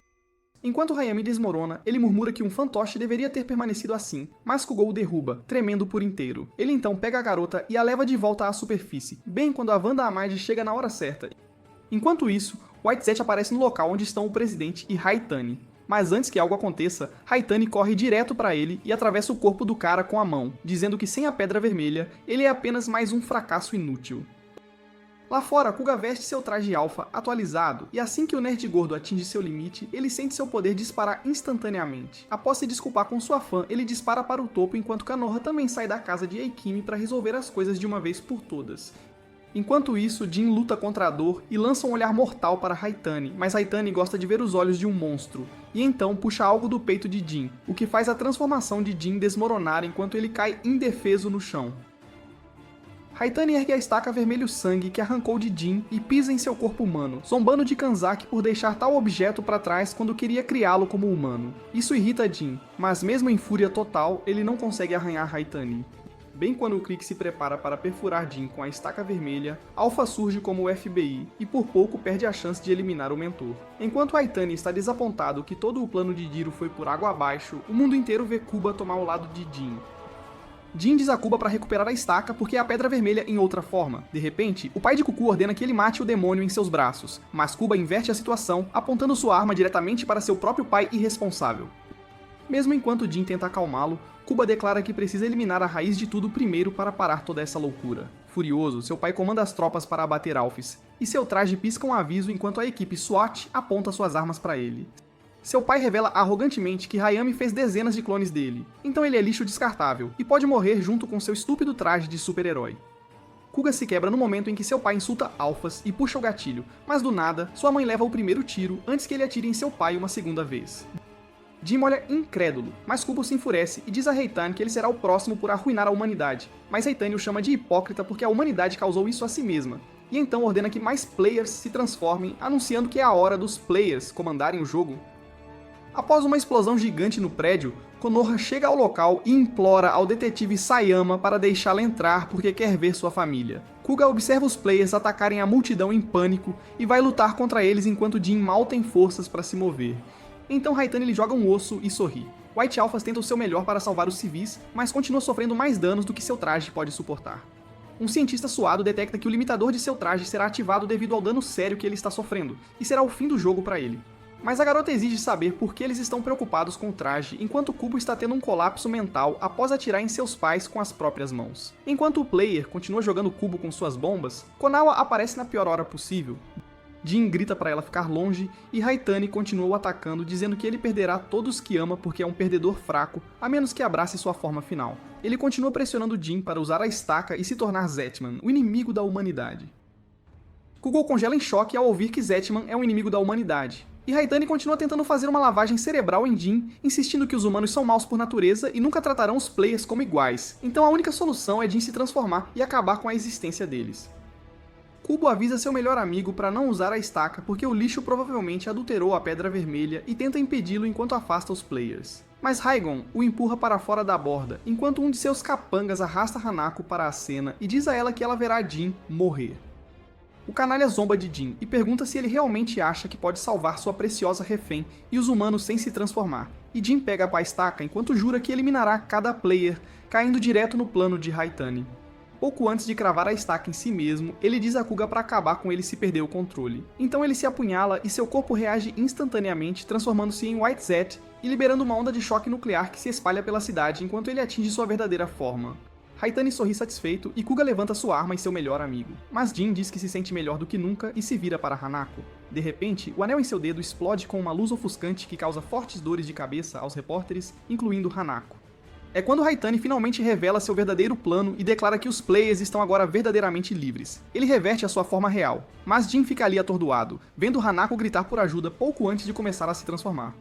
Enquanto Hayami desmorona, ele murmura que um fantoche deveria ter permanecido assim, mas Kugou o derruba, tremendo por inteiro. Ele então pega a garota e a leva de volta à superfície, bem quando a Wanda Amade chega na hora certa. Enquanto isso, Whitezet aparece no local onde estão o presidente e Haitani. Mas antes que algo aconteça, Haitani corre direto para ele e atravessa o corpo do cara com a mão, dizendo que sem a Pedra Vermelha, ele é apenas mais um fracasso inútil. Lá fora, Kuga veste seu traje alfa atualizado, e assim que o nerd gordo atinge seu limite, ele sente seu poder disparar instantaneamente. Após se desculpar com sua fã, ele dispara para o topo enquanto Kanoha também sai da casa de Eikimi para resolver as coisas de uma vez por todas. Enquanto isso, Jin luta contra a dor e lança um olhar mortal para Haitani, mas Haitani gosta de ver os olhos de um monstro, e então puxa algo do peito de Jin, o que faz a transformação de Jin desmoronar enquanto ele cai indefeso no chão. Haitani ergue a estaca vermelho-sangue que arrancou de Jin e pisa em seu corpo humano, zombando de Kanzaki por deixar tal objeto para trás quando queria criá-lo como humano. Isso irrita Jin, mas mesmo em fúria total, ele não consegue arranhar Haitani. Bem quando o Krieg se prepara para perfurar Jin com a estaca vermelha, Alpha surge como o FBI e por pouco perde a chance de eliminar o mentor. Enquanto Haitani está desapontado que todo o plano de Jiro foi por água abaixo, o mundo inteiro vê Kuba tomar o lado de Jin. Jin diz a Kuba para recuperar a estaca porque é a pedra vermelha em outra forma. De repente, o pai de Cuckoo ordena que ele mate o demônio em seus braços, mas Kuba inverte a situação, apontando sua arma diretamente para seu próprio pai irresponsável. Mesmo enquanto Jin tenta acalmá-lo, Kuba declara que precisa eliminar a raiz de tudo primeiro para parar toda essa loucura. Furioso, seu pai comanda as tropas para abater Alphys, e seu traje pisca um aviso enquanto a equipe SWAT aponta suas armas para ele. Seu pai revela arrogantemente que Hayami fez dezenas de clones dele, então ele é lixo descartável e pode morrer junto com seu estúpido traje de super-herói. Kuga se quebra no momento em que seu pai insulta Alphas e puxa o gatilho, mas do nada, sua mãe leva o primeiro tiro antes que ele atire em seu pai uma segunda vez. Jim olha incrédulo, mas Kubo se enfurece e diz a Haitani que ele será o próximo por arruinar a humanidade, mas Haitani o chama de hipócrita porque a humanidade causou isso a si mesma, e então ordena que mais players se transformem, anunciando que é a hora dos players comandarem o jogo. Após uma explosão gigante no prédio, Konoha chega ao local e implora ao detetive Sayama para deixá-la entrar porque quer ver sua família. Kuga observa os players atacarem a multidão em pânico e vai lutar contra eles enquanto Jin mal tem forças para se mover. Então Haitani lhe joga um osso e sorri. White Alphas tenta o seu melhor para salvar os civis, mas continua sofrendo mais danos do que seu traje pode suportar. Um cientista suado detecta que o limitador de seu traje será ativado devido ao dano sério que ele está sofrendo, e será o fim do jogo para ele. Mas a garota exige saber por que eles estão preocupados com o traje, enquanto Kubo está tendo um colapso mental após atirar em seus pais com as próprias mãos. Enquanto o player continua jogando Kubo com suas bombas, Konawa aparece na pior hora possível. Jin grita para ela ficar longe e Haitani continua o atacando, dizendo que ele perderá todos que ama porque é um perdedor fraco, a menos que abrace sua forma final. Ele continua pressionando Jin para usar a estaca e se tornar Zetman, o inimigo da humanidade. Kugo congela em choque ao ouvir que Zetman é um inimigo da humanidade. E Haitani continua tentando fazer uma lavagem cerebral em Jin, insistindo que os humanos são maus por natureza e nunca tratarão os players como iguais, então a única solução é Jin se transformar e acabar com a existência deles. Kubo avisa seu melhor amigo para não usar a estaca porque o lixo provavelmente adulterou a pedra vermelha e tenta impedi-lo enquanto afasta os players. Mas Raigon o empurra para fora da borda, enquanto um de seus capangas arrasta Hanako para a cena e diz a ela que ela verá Jin morrer. O canalha zomba de Jin e pergunta se ele realmente acha que pode salvar sua preciosa refém e os humanos sem se transformar, e Jin pega a estaca enquanto jura que eliminará cada player, caindo direto no plano de Haitani. Pouco antes de cravar a estaca em si mesmo, ele diz a Kuga para acabar com ele se perder o controle. Então ele se apunhala e seu corpo reage instantaneamente, transformando-se em White Zet e liberando uma onda de choque nuclear que se espalha pela cidade enquanto ele atinge sua verdadeira forma. Haitani sorri satisfeito e Kuga levanta sua arma e seu melhor amigo. Mas Jin diz que se sente melhor do que nunca e se vira para Hanako. De repente, o anel em seu dedo explode com uma luz ofuscante que causa fortes dores de cabeça aos repórteres, incluindo Hanako. É quando Haitani finalmente revela seu verdadeiro plano e declara que os players estão agora verdadeiramente livres. Ele reverte a sua forma real, mas Jin fica ali atordoado, vendo Hanako gritar por ajuda pouco antes de começar a se transformar.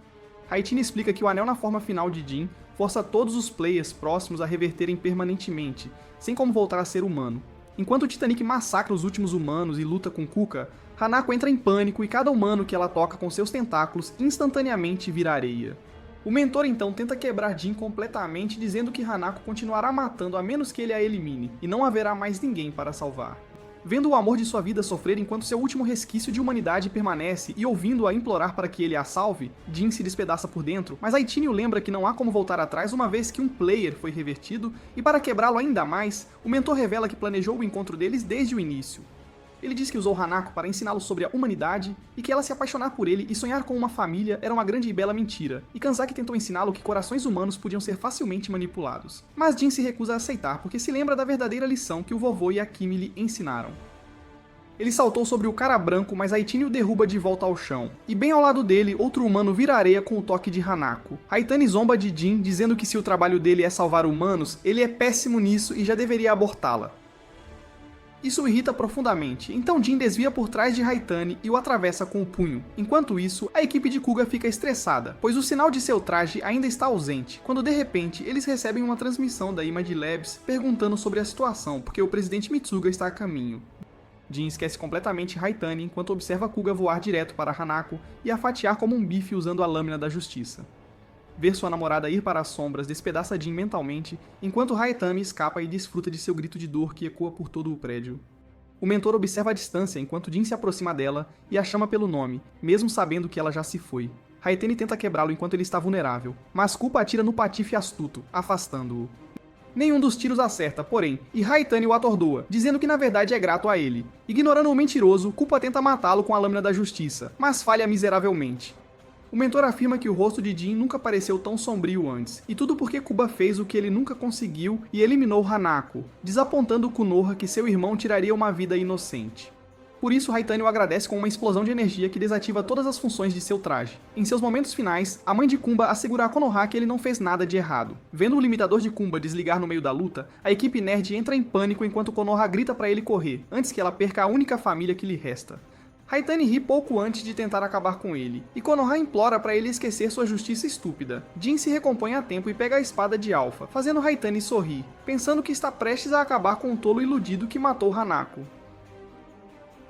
Haitani explica que o anel na forma final de Jin força todos os players próximos a reverterem permanentemente, sem como voltar a ser humano. Enquanto o Titanic massacra os últimos humanos e luta com Kuka, Hanako entra em pânico e cada humano que ela toca com seus tentáculos instantaneamente vira areia. O mentor então tenta quebrar Jin completamente, dizendo que Hanako continuará matando a menos que ele a elimine, e não haverá mais ninguém para salvar. Vendo o amor de sua vida sofrer enquanto seu último resquício de humanidade permanece e ouvindo-a implorar para que ele a salve, Jin se despedaça por dentro, mas Haitani o lembra que não há como voltar atrás uma vez que um player foi revertido, e para quebrá-lo ainda mais, o mentor revela que planejou o encontro deles desde o início. Ele diz que usou Hanako para ensiná-lo sobre a humanidade e que ela se apaixonar por ele e sonhar com uma família era uma grande e bela mentira, e Kanzaki tentou ensiná-lo que corações humanos podiam ser facilmente manipulados. Mas Jin se recusa a aceitar porque se lembra da verdadeira lição que o vovô e a Kimi lhe ensinaram. Ele saltou sobre o cara branco, mas Haitani o derruba de volta ao chão. E bem ao lado dele, outro humano vira areia com o toque de Hanako. Haitani zomba de Jin, dizendo que se o trabalho dele é salvar humanos, ele é péssimo nisso e já deveria abortá-la. Isso o irrita profundamente, então Jin desvia por trás de Haitani e o atravessa com o punho. Enquanto isso, a equipe de Kuga fica estressada, pois o sinal de seu traje ainda está ausente, quando de repente eles recebem uma transmissão da Image Labs perguntando sobre a situação, porque o presidente Mitsuga está a caminho. Jin esquece completamente Haitani enquanto observa Kuga voar direto para Hanako e a fatiar como um bife usando a lâmina da justiça. Ver sua namorada ir para as sombras despedaça Jin mentalmente, enquanto Haitani escapa e desfruta de seu grito de dor que ecoa por todo o prédio. O mentor observa a distância enquanto Jin se aproxima dela e a chama pelo nome, mesmo sabendo que ela já se foi. Haitani tenta quebrá-lo enquanto ele está vulnerável, mas Culpa atira no patife astuto, afastando-o. Nenhum dos tiros acerta, porém, e Haitani o atordoa, dizendo que na verdade é grato a ele. Ignorando o mentiroso, Culpa tenta matá-lo com a lâmina da justiça, mas falha miseravelmente. O mentor afirma que o rosto de Jin nunca pareceu tão sombrio antes, e tudo porque Kuba fez o que ele nunca conseguiu e eliminou Hanako, desapontando Konoha que seu irmão tiraria uma vida inocente. Por isso, Haitani o agradece com uma explosão de energia que desativa todas as funções de seu traje. Em seus momentos finais, a mãe de Kumba assegura a Konoha que ele não fez nada de errado. Vendo o limitador de Kumba desligar no meio da luta, a equipe nerd entra em pânico enquanto Konoha grita para ele correr, antes que ela perca a única família que lhe resta. Haitani ri pouco antes de tentar acabar com ele, e Konoha implora para ele esquecer sua justiça estúpida. Jin se recompõe a tempo e pega a espada de Alpha, fazendo Haitani sorrir, pensando que está prestes a acabar com o tolo iludido que matou Hanako.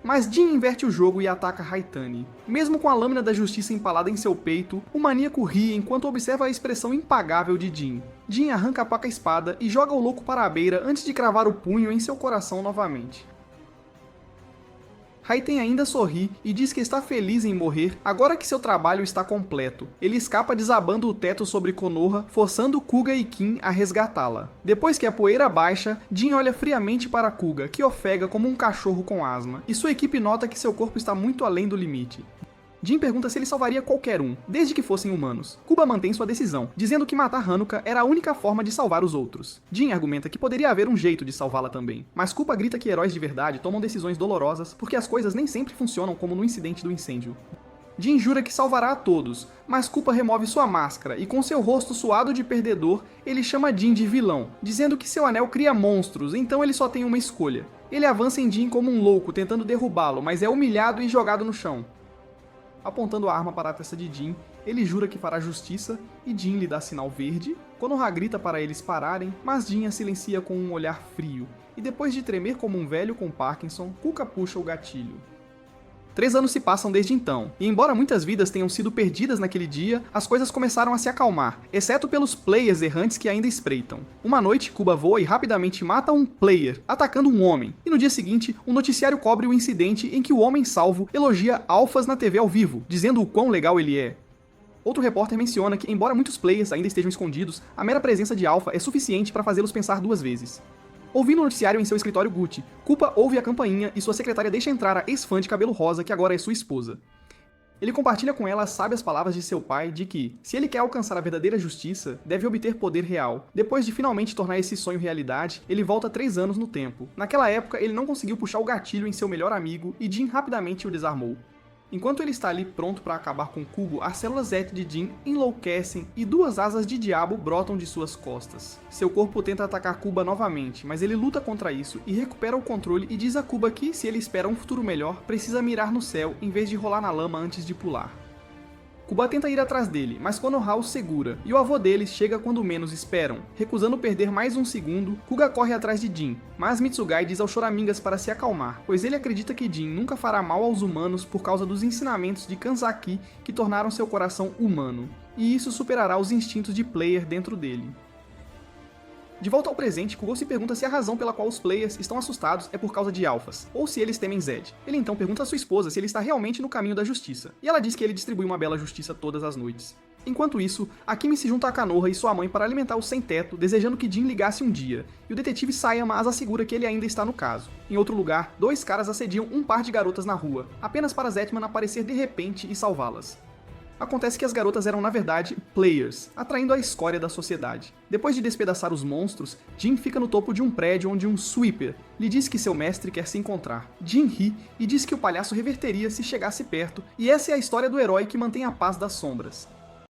Mas Jin inverte o jogo e ataca Haitani. Mesmo com a lâmina da justiça empalada em seu peito, o maníaco ri enquanto observa a expressão impagável de Jin. Jin arranca a faca-espada e joga o louco para a beira antes de cravar o punho em seu coração novamente. Haitani ainda sorri e diz que está feliz em morrer agora que seu trabalho está completo. Ele escapa desabando o teto sobre Konoha, forçando Kuga e Kin a resgatá-la. Depois que a poeira baixa, Jin olha friamente para Kuga, que ofega como um cachorro com asma, e sua equipe nota que seu corpo está muito além do limite. Jin pergunta se ele salvaria qualquer um, desde que fossem humanos. Kuba mantém sua decisão, dizendo que matar Hanuka era a única forma de salvar os outros. Jin argumenta que poderia haver um jeito de salvá-la também, mas Kuba grita que heróis de verdade tomam decisões dolorosas porque as coisas nem sempre funcionam como no incidente do incêndio. Jin jura que salvará a todos, mas Kuba remove sua máscara e com seu rosto suado de perdedor, ele chama Jin de vilão, dizendo que seu anel cria monstros, então ele só tem uma escolha. Ele avança em Jin como um louco, tentando derrubá-lo, mas é humilhado e jogado no chão. Apontando a arma para a testa de Jin, ele jura que fará justiça e Jin lhe dá sinal verde. Konoha grita para eles pararem, mas Jin a silencia com um olhar frio, e depois de tremer como um velho com Parkinson, Kuka puxa o gatilho. 3 anos se passam desde então, e embora muitas vidas tenham sido perdidas naquele dia, as coisas começaram a se acalmar, exceto pelos players errantes que ainda espreitam. Uma noite, Kuba voa e rapidamente mata um player, atacando um homem, e no dia seguinte, um noticiário cobre o incidente em que o homem salvo elogia alfas na TV ao vivo, dizendo o quão legal ele é. Outro repórter menciona que, embora muitos players ainda estejam escondidos, a mera presença de alfa é suficiente para fazê-los pensar 2 vezes. Ouvindo o noticiário em seu escritório Gucci, Kuba ouve a campainha e sua secretária deixa entrar a ex-fã de cabelo rosa que agora é sua esposa. Ele compartilha com ela as sábias palavras de seu pai de que, se ele quer alcançar a verdadeira justiça, deve obter poder real. Depois de finalmente tornar esse sonho realidade, ele volta 3 anos no tempo. Naquela época, ele não conseguiu puxar o gatilho em seu melhor amigo e Jin rapidamente o desarmou. Enquanto ele está ali pronto para acabar com o cubo, as células Z de Jin enlouquecem e 2 asas de diabo brotam de suas costas. Seu corpo tenta atacar Kuba novamente, mas ele luta contra isso e recupera o controle e diz a Kuba que, se ele espera um futuro melhor, precisa mirar no céu em vez de rolar na lama antes de pular. Kuba tenta ir atrás dele, mas Konoha o segura, e o avô deles chega quando menos esperam. Recusando perder mais um segundo, Kuga corre atrás de Jin, mas Mitsugai diz aos Choramingas para se acalmar, pois ele acredita que Jin nunca fará mal aos humanos por causa dos ensinamentos de Kanzaki que tornaram seu coração humano, e isso superará os instintos de player dentro dele. De volta ao presente, Kugo se pergunta se a razão pela qual os players estão assustados é por causa de alfas, ou se eles temem Zed. Ele então pergunta a sua esposa se ele está realmente no caminho da justiça, e ela diz que ele distribui uma bela justiça todas as noites. Enquanto isso, Akemi se junta a Konoha e sua mãe para alimentar o sem-teto, desejando que Jin ligasse um dia, e o detetive Sayama as assegura que ele ainda está no caso. Em outro lugar, 2 caras assediam um par de garotas na rua, apenas para Zetman aparecer de repente e salvá-las. Acontece que as garotas eram na verdade players, atraindo a escória da sociedade. Depois de despedaçar os monstros, Jin fica no topo de um prédio onde um sweeper lhe diz que seu mestre quer se encontrar. Jin ri e diz que o palhaço reverteria se chegasse perto, e essa é a história do herói que mantém a paz das sombras.